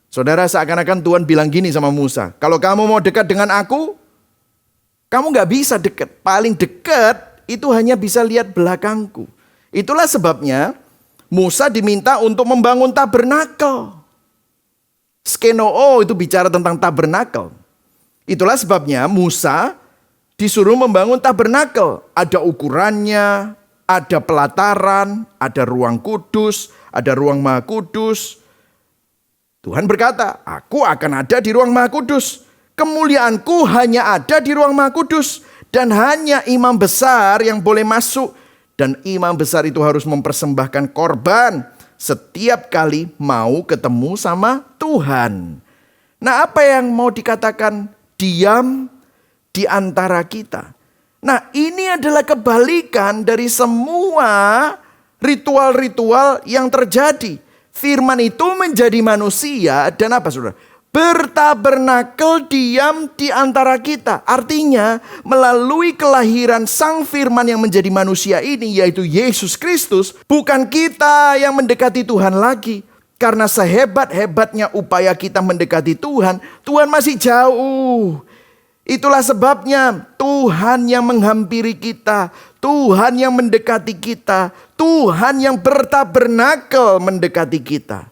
Saudara, seakan-akan Tuhan bilang gini sama Musa, kalau kamu mau dekat dengan aku, kamu gak bisa dekat. Paling dekat itu hanya bisa lihat belakangku. Itulah sebabnya Musa diminta untuk membangun tabernakel. Skenoo itu bicara tentang tabernakel. Itulah sebabnya Musa disuruh membangun tabernakel. Ada ukurannya, ada pelataran, ada ruang kudus, ada ruang maha kudus. Tuhan berkata, "Aku akan ada di ruang maha kudus. Kemuliaanku hanya ada di ruang maha kudus. Dan hanya imam besar yang boleh masuk. Dan imam besar itu harus mempersembahkan korban setiap kali mau ketemu sama Tuhan." Nah, apa yang mau dikatakan diam di antara kita? Nah, ini adalah kebalikan dari semua ritual-ritual yang terjadi. Firman itu menjadi manusia dan apa saudara? Bertabernakel diam di antara kita. Artinya melalui kelahiran Sang Firman yang menjadi manusia ini, yaitu Yesus Kristus, bukan kita yang mendekati Tuhan lagi. Karena sehebat-hebatnya upaya kita mendekati Tuhan, Tuhan masih jauh. Itulah sebabnya Tuhan yang menghampiri kita, Tuhan yang mendekati kita, Tuhan yang bertabernakel mendekati kita.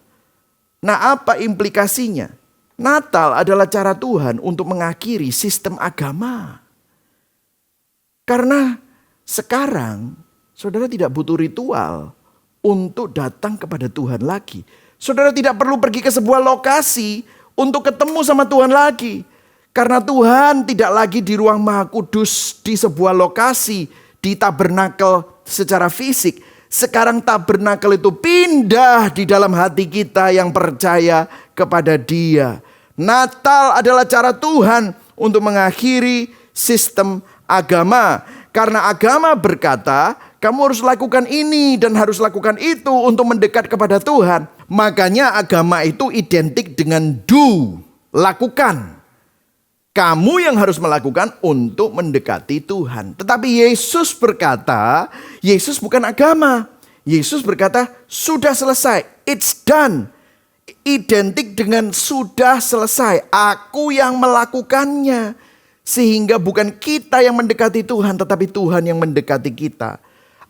Nah, apa implikasinya? Natal adalah cara Tuhan untuk mengakhiri sistem agama. Karena sekarang saudara tidak butuh ritual untuk datang kepada Tuhan lagi. Saudara tidak perlu pergi ke sebuah lokasi untuk ketemu sama Tuhan lagi. Karena Tuhan tidak lagi di ruang Maha Kudus di sebuah lokasi, di tabernakel secara fisik. Sekarang tabernakel itu pindah di dalam hati kita yang percaya kepada Dia. Natal adalah cara Tuhan untuk mengakhiri sistem agama. Karena agama berkata, kamu harus lakukan ini dan harus lakukan itu untuk mendekat kepada Tuhan. Makanya agama itu identik dengan do, lakukan. Kamu yang harus melakukan untuk mendekati Tuhan. Tetapi Yesus berkata, Yesus bukan agama. Yesus berkata, sudah selesai, it's done. Identik dengan sudah selesai, aku yang melakukannya. Sehingga bukan kita yang mendekati Tuhan, tetapi Tuhan yang mendekati kita.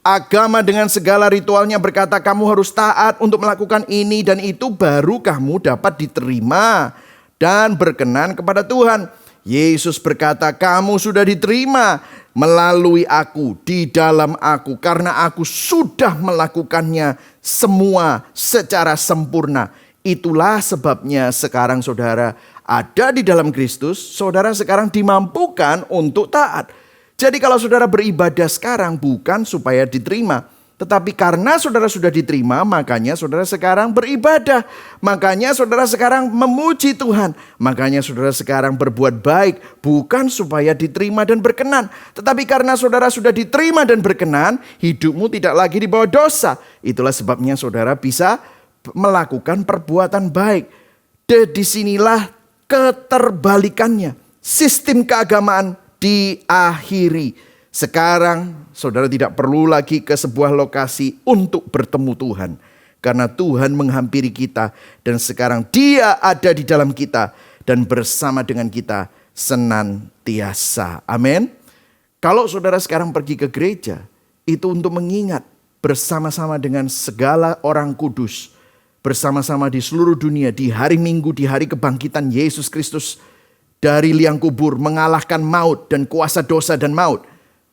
Agama dengan segala ritualnya berkata kamu harus taat untuk melakukan ini dan itu, baru kamu dapat diterima dan berkenan kepada Tuhan. Yesus berkata kamu sudah diterima melalui aku, di dalam aku. Karena aku sudah melakukannya semua secara sempurna. Itulah sebabnya sekarang saudara ada di dalam Kristus, saudara sekarang dimampukan untuk taat. Jadi kalau saudara beribadah sekarang bukan supaya diterima, tetapi karena saudara sudah diterima, makanya saudara sekarang beribadah. Makanya saudara sekarang memuji Tuhan. Makanya saudara sekarang berbuat baik, bukan supaya diterima dan berkenan. Tetapi karena saudara sudah diterima dan berkenan, hidupmu tidak lagi di bawah dosa. Itulah sebabnya saudara bisa melakukan perbuatan baik. Disinilah keterbalikannya. Sistem keagamaan diakhiri. Sekarang saudara tidak perlu lagi ke sebuah lokasi untuk bertemu Tuhan. Karena Tuhan menghampiri kita dan sekarang Dia ada di dalam kita dan bersama dengan kita senantiasa. Amin. Kalau saudara sekarang pergi ke gereja, itu untuk mengingat bersama-sama dengan segala orang kudus, bersama-sama di seluruh dunia di hari Minggu, di hari kebangkitan Yesus Kristus dari liang kubur, mengalahkan maut dan kuasa dosa dan maut.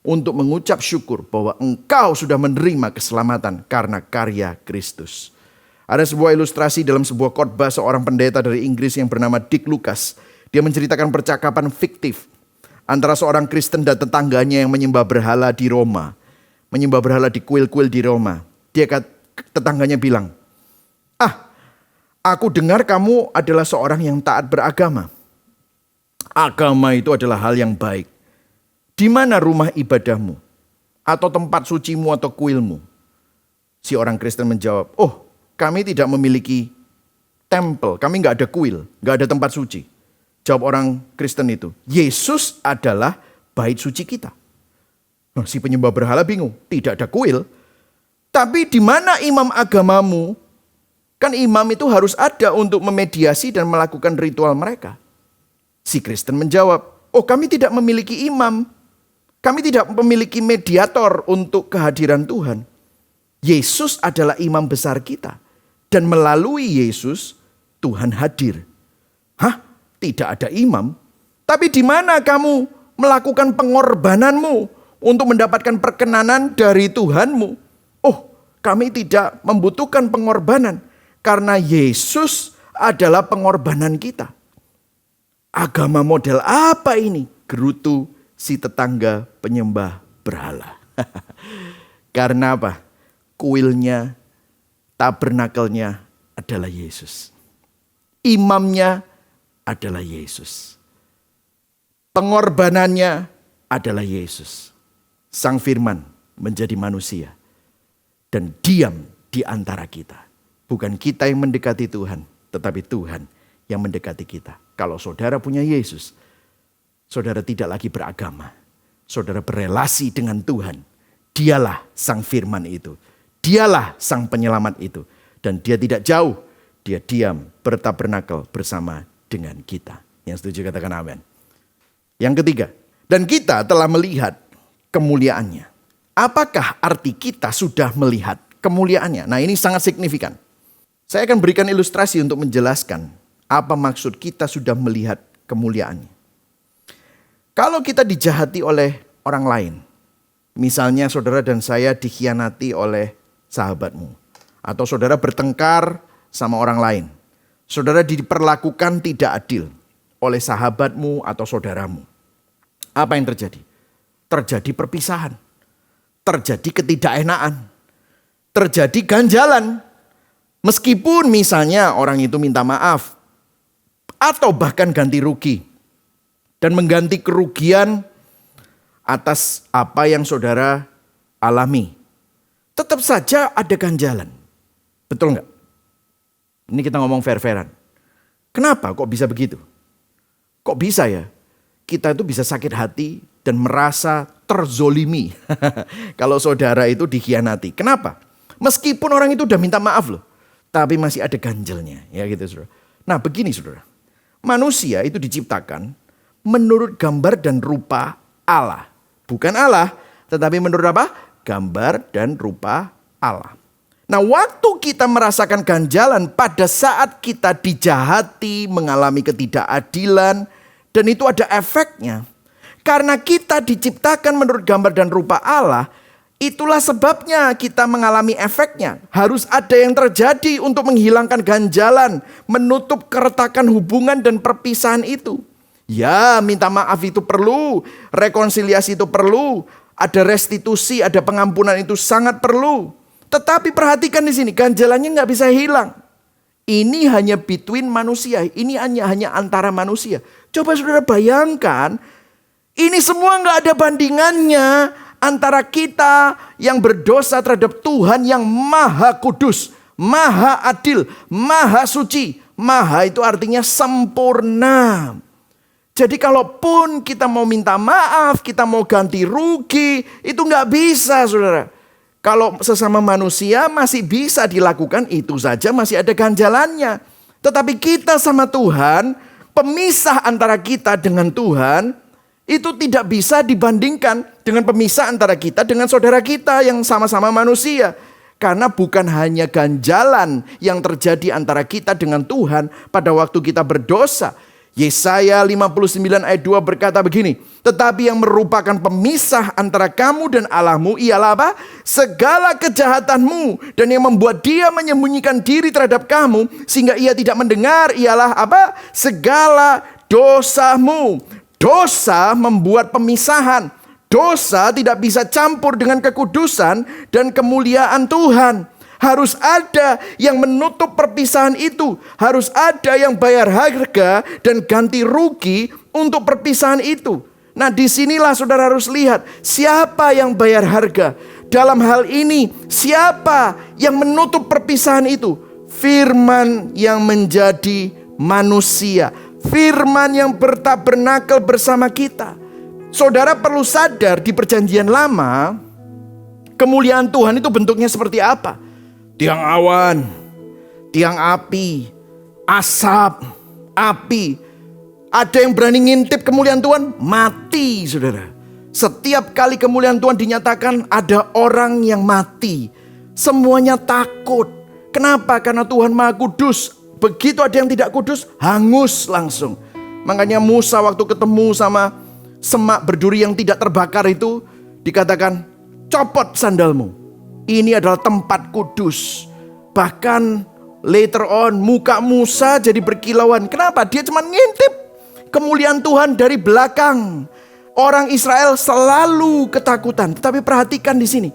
Untuk mengucap syukur bahwa engkau sudah menerima keselamatan karena karya Kristus. Ada sebuah ilustrasi dalam sebuah khotbah seorang pendeta dari Inggris yang bernama Dick Lucas. Dia menceritakan percakapan fiktif antara seorang Kristen dan tetangganya yang menyembah berhala di Roma. Menyembah berhala di kuil-kuil di Roma. Tetangganya bilang, aku dengar kamu adalah seorang yang taat beragama. Agama itu adalah hal yang baik. Di mana rumah ibadahmu? Atau tempat sucimu atau kuilmu? Si orang Kristen menjawab, kami tidak memiliki tempel, kami nggak ada kuil, nggak ada tempat suci. Jawab orang Kristen itu, Yesus adalah bait suci kita. Nah, si penyembah berhala bingung, tidak ada kuil. Tapi di mana imam agamamu? Kan imam itu harus ada untuk memediasi dan melakukan ritual mereka. Si Kristen menjawab, kami tidak memiliki imam. Kami tidak memiliki mediator untuk kehadiran Tuhan. Yesus adalah imam besar kita. Dan melalui Yesus, Tuhan hadir. Tidak ada imam? Tapi di mana kamu melakukan pengorbananmu untuk mendapatkan perkenanan dari Tuhanmu? Kami tidak membutuhkan pengorbanan. Karena Yesus adalah pengorbanan kita. Agama model apa ini? Gerutu si tetangga penyembah berhala. Karena apa? Kuilnya, tabernakelnya adalah Yesus. Imamnya adalah Yesus. Pengorbanannya adalah Yesus. Sang Firman menjadi manusia dan diam di antara kita. Bukan kita yang mendekati Tuhan, tetapi Tuhan yang mendekati kita. Kalau saudara punya Yesus, saudara tidak lagi beragama. Saudara berelasi dengan Tuhan. Dialah Sang Firman itu. Dialah Sang Penyelamat itu. Dan Dia tidak jauh. Dia diam bertabernakel bersama dengan kita. Yang setuju katakan amin. Yang ketiga, dan kita telah melihat kemuliaannya. Apakah arti kita sudah melihat kemuliaannya? Nah, ini sangat signifikan. Saya akan berikan ilustrasi untuk menjelaskan apa maksud kita sudah melihat kemuliaannya. Kalau kita dijahati oleh orang lain, misalnya saudara dan saya dikhianati oleh sahabatmu, atau saudara bertengkar sama orang lain, saudara diperlakukan tidak adil oleh sahabatmu atau saudaramu. Apa yang terjadi? Terjadi perpisahan, terjadi ketidakenaan, terjadi ganjalan. Meskipun misalnya orang itu minta maaf, atau bahkan ganti rugi, dan mengganti kerugian atas apa yang saudara alami. Tetap saja ada ganjalan. Betul nggak? Ini kita ngomong fair-fairan. Kenapa kok bisa begitu? Kok bisa ya? Kita itu bisa sakit hati dan merasa terzolimi. Kalau saudara itu dikhianati. Kenapa? Meskipun orang itu udah minta maaf loh. Tapi masih ada ganjelnya. Ya gitu saudara. Nah begini saudara. Manusia itu diciptakan menurut gambar dan rupa Allah. Bukan Allah. Tetapi menurut apa? Gambar dan rupa Allah. Nah waktu kita merasakan ganjalan pada saat kita dijahati, mengalami ketidakadilan, dan itu ada efeknya. Karena kita diciptakan menurut gambar dan rupa Allah, itulah sebabnya kita mengalami efeknya. Harus ada yang terjadi untuk menghilangkan ganjalan, menutup keretakan hubungan dan perpisahan itu. Ya, minta maaf itu perlu, rekonsiliasi itu perlu, ada restitusi, ada pengampunan itu sangat perlu. Tetapi perhatikan di sini, ganjalannya nggak bisa hilang. Ini hanya between manusia, ini hanya antara manusia. Coba saudara bayangkan, ini semua nggak ada bandingannya antara kita yang berdosa terhadap Tuhan yang maha kudus, maha adil, maha suci. Maha itu artinya sempurna. Jadi kalaupun kita mau minta maaf, kita mau ganti rugi, itu nggak bisa saudara. Kalau sesama manusia masih bisa dilakukan, itu saja masih ada ganjalannya. Tetapi kita sama Tuhan, pemisah antara kita dengan Tuhan, itu tidak bisa dibandingkan dengan pemisah antara kita dengan saudara kita yang sama-sama manusia. Karena bukan hanya ganjalan yang terjadi antara kita dengan Tuhan pada waktu kita berdosa. Yesaya 59 ayat 2 berkata begini, tetapi yang merupakan pemisah antara kamu dan Allahmu ialah apa? Segala kejahatanmu, dan yang membuat dia menyembunyikan diri terhadap kamu sehingga ia tidak mendengar ialah apa? Segala dosamu. Dosa membuat pemisahan. Dosa tidak bisa campur dengan kekudusan dan kemuliaan Tuhan. Harus ada yang menutup perpisahan itu. Harus ada yang bayar harga dan ganti rugi untuk perpisahan itu. Nah disinilah saudara harus lihat siapa yang bayar harga. Dalam hal ini siapa yang menutup perpisahan itu? Firman yang menjadi manusia. Firman yang bertabernakel bersama kita. Saudara perlu sadar di perjanjian lama, kemuliaan Tuhan itu bentuknya seperti apa? Tiang awan, tiang api, asap, api. Ada yang berani ngintip kemuliaan Tuhan? Mati saudara. Setiap kali kemuliaan Tuhan dinyatakan ada orang yang mati. Semuanya takut. Kenapa? Karena Tuhan Maha Kudus. Begitu ada yang tidak kudus, hangus langsung. Makanya Musa waktu ketemu sama semak berduri yang tidak terbakar itu, dikatakan, copot sandalmu. Ini adalah tempat kudus. Bahkan later on muka Musa jadi berkilauan. Kenapa? Dia cuma ngintip kemuliaan Tuhan dari belakang. Orang Israel selalu ketakutan. Tetapi perhatikan di sini.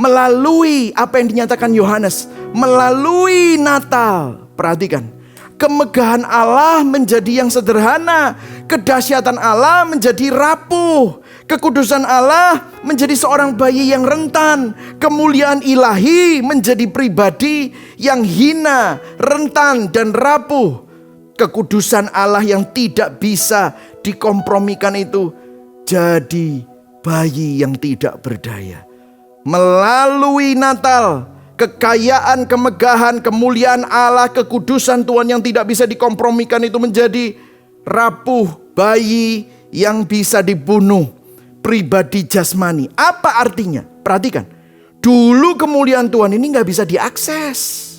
Melalui apa yang dinyatakan Yohanes. Melalui Natal. Perhatikan. Kemegahan Allah menjadi yang sederhana. Kedahsyatan Allah menjadi rapuh. Kekudusan Allah menjadi seorang bayi yang rentan. Kemuliaan ilahi menjadi pribadi yang hina, rentan dan rapuh. Kekudusan Allah yang tidak bisa dikompromikan itu jadi bayi yang tidak berdaya. Melalui Natal, kekayaan, kemegahan, kemuliaan Allah, kekudusan Tuhan yang tidak bisa dikompromikan itu menjadi rapuh, bayi yang bisa dibunuh pribadi jasmani. Apa artinya? Perhatikan. Dulu kemuliaan Tuhan ini gak bisa diakses.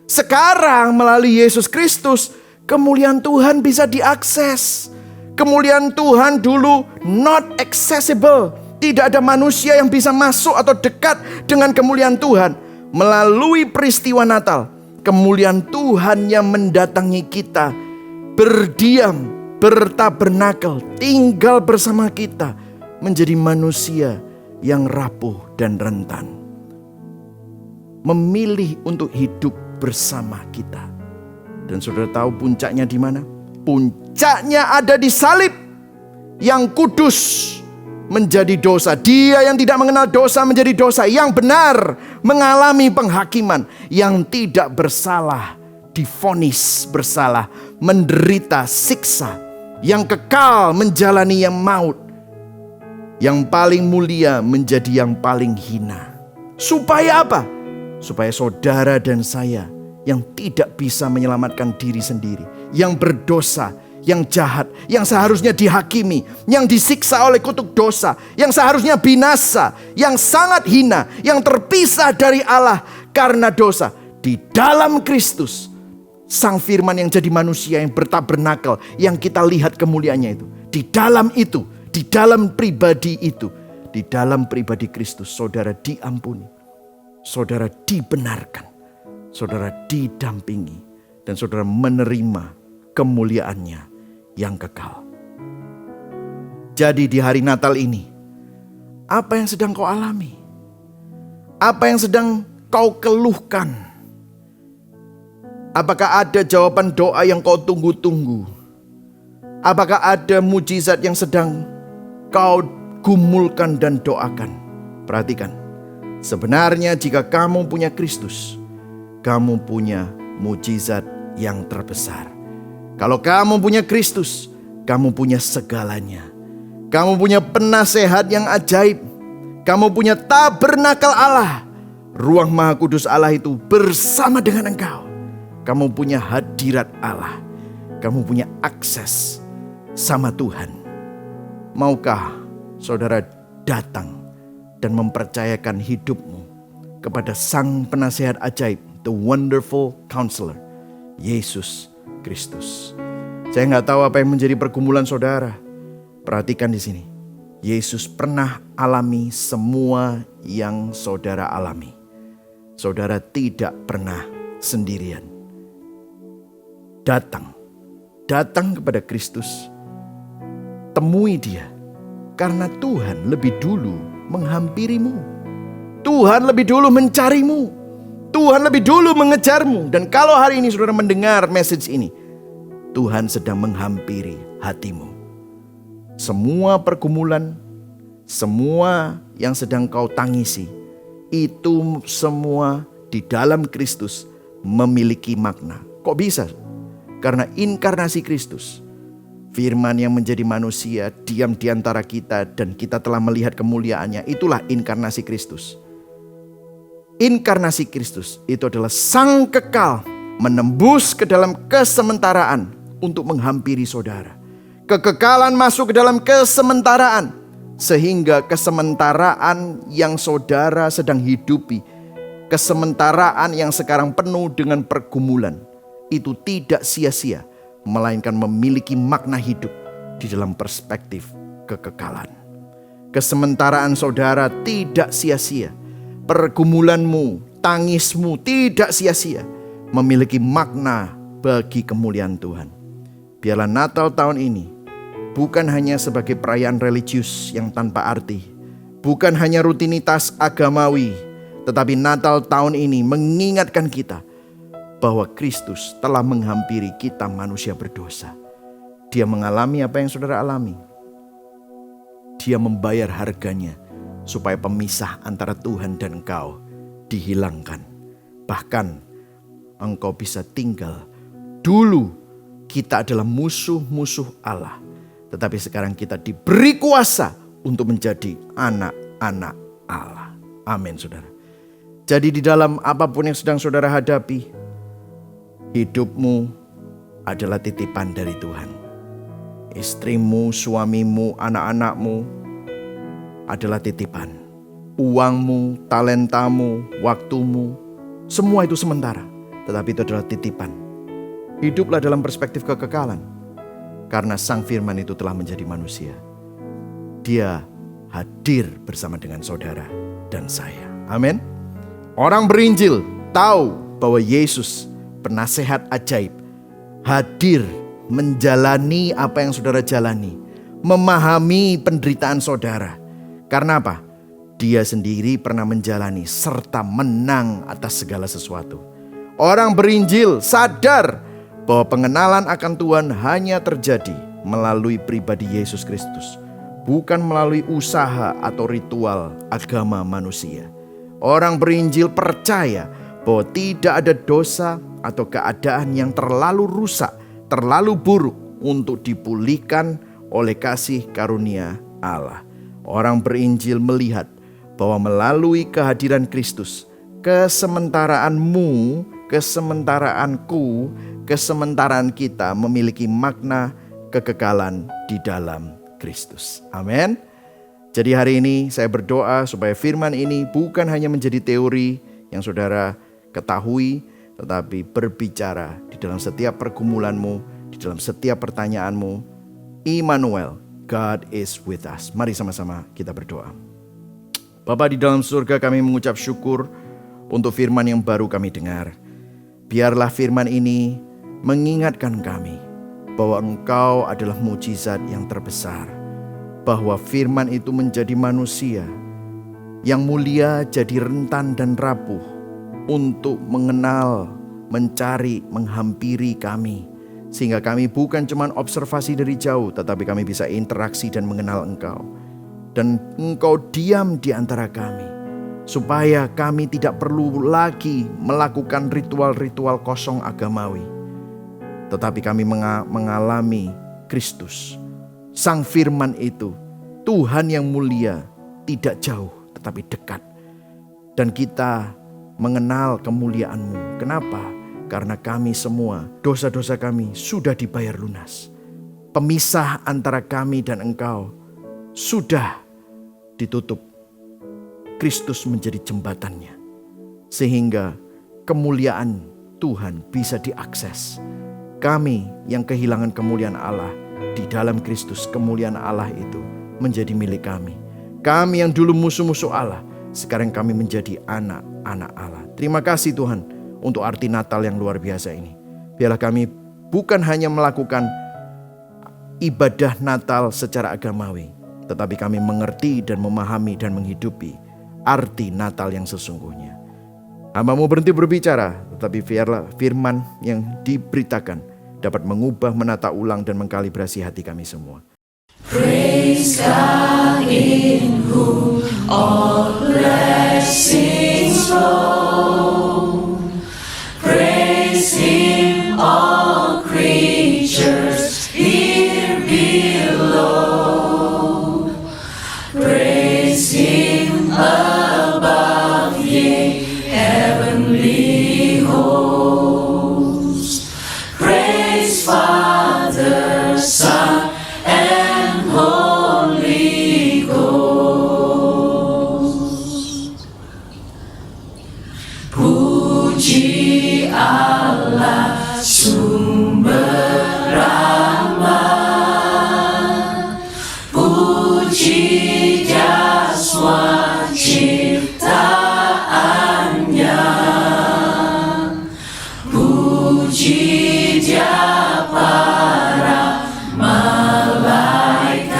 Sekarang melalui Yesus Kristus, kemuliaan Tuhan bisa diakses. Kemuliaan Tuhan dulu not accessible. Tidak ada manusia yang bisa masuk atau dekat dengan kemuliaan Tuhan. Melalui peristiwa Natal, kemuliaan Tuhan yang mendatangi kita, berdiam, bertabernakel, tinggal bersama kita, menjadi manusia yang rapuh dan rentan. Memilih untuk hidup bersama kita. Dan saudara tahu puncaknya di mana? Puncaknya ada di salib. Yang kudus menjadi dosa. Dia yang tidak mengenal dosa menjadi dosa. Yang benar mengalami penghakiman. Yang tidak bersalah divonis bersalah, menderita siksa. Yang kekal menjalani yang maut. Yang paling mulia menjadi yang paling hina. Supaya apa? Supaya saudara dan saya yang tidak bisa menyelamatkan diri sendiri, yang berdosa, yang jahat, yang seharusnya dihakimi, yang disiksa oleh kutuk dosa, yang seharusnya binasa, yang sangat hina, yang terpisah dari Allah karena dosa, di dalam Kristus, Sang Firman yang jadi manusia yang bertabernakel, yang kita lihat kemuliaannya itu, di dalam itu, di dalam pribadi itu, di dalam pribadi Kristus, saudara diampuni, saudara dibenarkan, saudara didampingi, dan saudara menerima kemuliaannya yang kekal. Jadi di hari Natal ini, apa yang sedang kau alami? Apa yang sedang kau keluhkan? Apakah ada jawaban doa yang kau tunggu-tunggu? Apakah ada mujizat yang sedang kau gumulkan dan doakan? Perhatikan, sebenarnya jika kamu punya Kristus, kamu punya mujizat yang terbesar. Kalau kamu punya Kristus, kamu punya segalanya. Kamu punya penasehat yang ajaib. Kamu punya tabernakel Allah. Ruang Maha Kudus Allah itu bersama dengan engkau. Kamu punya hadirat Allah. Kamu punya akses sama Tuhan. Maukah saudara datang dan mempercayakan hidupmu kepada Sang Penasehat ajaib, the wonderful counselor, Yesus Kristus. Saya nggak tahu apa yang menjadi pergumulan saudara. Perhatikan di sini. Yesus pernah alami semua yang saudara alami. Saudara tidak pernah sendirian. Datang kepada Kristus. Temui Dia, karena Tuhan lebih dulu menghampirimu. Tuhan lebih dulu mencarimu. Tuhan lebih dulu mengejarmu. Dan kalau hari ini saudara mendengar message ini, Tuhan sedang menghampiri hatimu. Semua pergumulan, semua yang sedang kau tangisi, itu semua di dalam Kristus memiliki makna. Kok bisa? Karena inkarnasi Kristus, Firman yang menjadi manusia, diam di antara kita, dan kita telah melihat kemuliaannya. Itulah inkarnasi Kristus. Inkarnasi Kristus itu adalah Sang Kekal menembus ke dalam kesementaraan untuk menghampiri saudara. Kekekalan masuk ke dalam kesementaraan, sehingga kesementaraan yang saudara sedang hidupi, kesementaraan yang sekarang penuh dengan pergumulan, itu tidak sia-sia, melainkan memiliki makna hidup di dalam perspektif kekekalan. Kesementaraan saudara tidak sia-sia. Pergumulanmu, tangismu tidak sia-sia, memiliki makna bagi kemuliaan Tuhan. Biarlah Natal tahun ini bukan hanya sebagai perayaan religius yang tanpa arti, bukan hanya rutinitas agamawi, tetapi Natal tahun ini mengingatkan kita bahwa Kristus telah menghampiri kita manusia berdosa. Dia mengalami apa yang saudara alami. Dia membayar harganya supaya pemisah antara Tuhan dan engkau dihilangkan. Bahkan engkau bisa tinggal. Dulu kita adalah musuh-musuh Allah, tetapi sekarang kita diberi kuasa untuk menjadi anak-anak Allah. Amin, saudara. Jadi di dalam apapun yang sedang saudara hadapi, hidupmu adalah titipan dari Tuhan. istrimu, suamimu, anak-anakmu adalah titipan. Uangmu, talentamu, waktumu, semua itu sementara. Tetapi itu adalah titipan. Hiduplah dalam perspektif kekekalan. Karena Sang Firman itu telah menjadi manusia. Dia hadir bersama dengan saudara dan saya. Amin. Orang berinjil tahu bahwa Yesus, penasehat ajaib, hadir menjalani apa yang saudara jalani. Memahami penderitaan saudara. Karena apa? Dia sendiri pernah menjalani serta menang atas segala sesuatu. Orang berinjil sadar bahwa pengenalan akan Tuhan hanya terjadi melalui pribadi Yesus Kristus, bukan melalui usaha atau ritual agama manusia. Orang berinjil percaya bahwa tidak ada dosa atau keadaan yang terlalu rusak, terlalu buruk untuk dipulihkan oleh kasih karunia Allah. Orang berinjil melihat bahwa melalui kehadiran Kristus, kesementaraanmu, kesementaraanku, kesementaraan kita memiliki makna kekekalan di dalam Kristus. Amin. Jadi hari ini saya berdoa supaya firman ini bukan hanya menjadi teori yang saudara ketahui, tetapi berbicara di dalam setiap pergumulanmu, di dalam setiap pertanyaanmu. Immanuel, God is with us. Mari sama-sama kita berdoa. Bapa di dalam surga, kami mengucap syukur untuk firman yang baru kami dengar. Biarlah firman ini mengingatkan kami bahwa Engkau adalah mujizat yang terbesar. Bahwa firman itu menjadi manusia yang mulia, jadi rentan dan rapuh untuk mengenal, mencari, menghampiri kami. Sehingga kami bukan cuma observasi dari jauh, tetapi kami bisa interaksi dan mengenal Engkau. Dan Engkau diam di antara kami, supaya kami tidak perlu lagi melakukan ritual-ritual kosong agamawi. Tetapi kami mengalami Kristus, Sang Firman itu, Tuhan yang mulia, tidak jauh tetapi dekat. Dan kita mengenal kemuliaan-Mu. Kenapa? Karena kami semua, dosa-dosa kami sudah dibayar lunas. Pemisah antara kami dan Engkau sudah ditutup. Kristus menjadi jembatannya. Sehingga kemuliaan Tuhan bisa diakses. Kami yang kehilangan kemuliaan Allah, di dalam Kristus kemuliaan Allah itu menjadi milik kami. Kami yang dulu musuh-musuh Allah, sekarang kami menjadi anak-anak Allah. Terima kasih Tuhan untuk arti Natal yang luar biasa ini. Biarlah kami bukan hanya melakukan ibadah Natal secara agamawi, tetapi kami mengerti dan memahami dan menghidupi arti Natal yang sesungguhnya. Hamba-Mu berhenti berbicara, tetapi biarlah firman yang diberitakan dapat mengubah, menata ulang dan mengkalibrasi hati kami semua. Praise God in whom all blessings flow. Praise Him all creatures here below. Praise Him above, ye heavenly hosts. Praise Father, Son, and Holy Ghost. Puji Allah, sumber rahmat. Puji jaswa ciptaannya. Puji Dia para malaikat,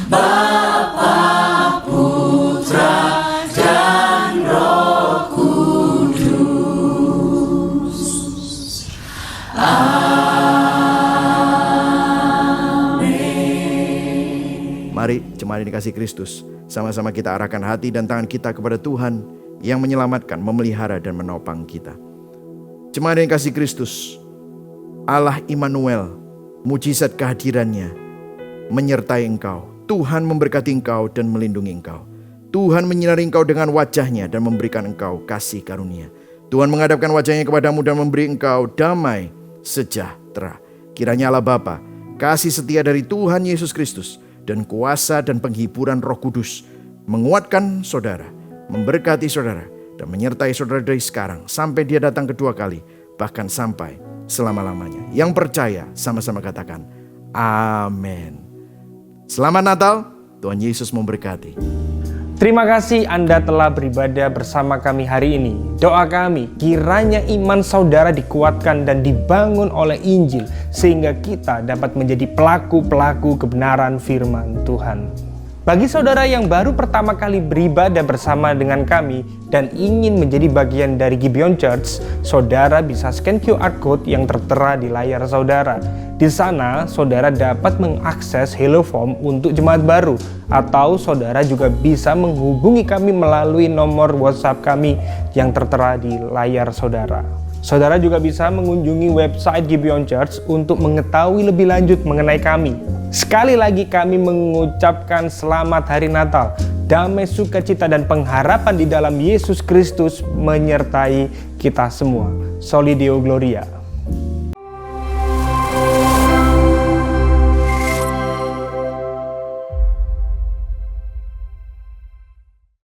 Bapa, Putra, dan Roh Kudus. Amin. Mari jemaat yang dikasihi Kristus, sama-sama kita arahkan hati dan tangan kita kepada Tuhan yang menyelamatkan, memelihara dan menopang kita. Jemaat yang dikasihi Kristus, Allah Immanuel, mujizat kehadirannya menyertai engkau. Tuhan memberkati engkau dan melindungi engkau. Tuhan menyinari engkau dengan wajahnya dan memberikan engkau kasih karunia. Tuhan menghadapkan wajahnya kepadamu dan memberi engkau damai sejahtera. Kiranya Allah Bapa, kasih setia dari Tuhan Yesus Kristus, dan kuasa dan penghiburan Roh Kudus menguatkan saudara, memberkati saudara, dan menyertai saudara dari sekarang sampai Dia datang kedua kali, bahkan sampai selama-lamanya. Yang percaya sama-sama katakan amin. Selamat Natal, Tuhan Yesus memberkati. Terima kasih Anda telah beribadah bersama kami hari ini. Doa kami, kiranya iman saudara dikuatkan dan dibangun oleh Injil, sehingga kita dapat menjadi pelaku-pelaku kebenaran firman Tuhan. Bagi saudara yang baru pertama kali beribadah bersama dengan kami dan ingin menjadi bagian dari Gibeon Church, saudara bisa scan QR Code yang tertera di layar saudara. Di sana, saudara dapat mengakses Hello Form untuk jemaat baru, atau saudara juga bisa menghubungi kami melalui nomor WhatsApp kami yang tertera di layar saudara. Saudara juga bisa mengunjungi website Gibeon Church untuk mengetahui lebih lanjut mengenai kami. Sekali lagi kami mengucapkan selamat hari Natal, damai sukacita dan pengharapan di dalam Yesus Kristus menyertai kita semua. Soli Deo Gloria.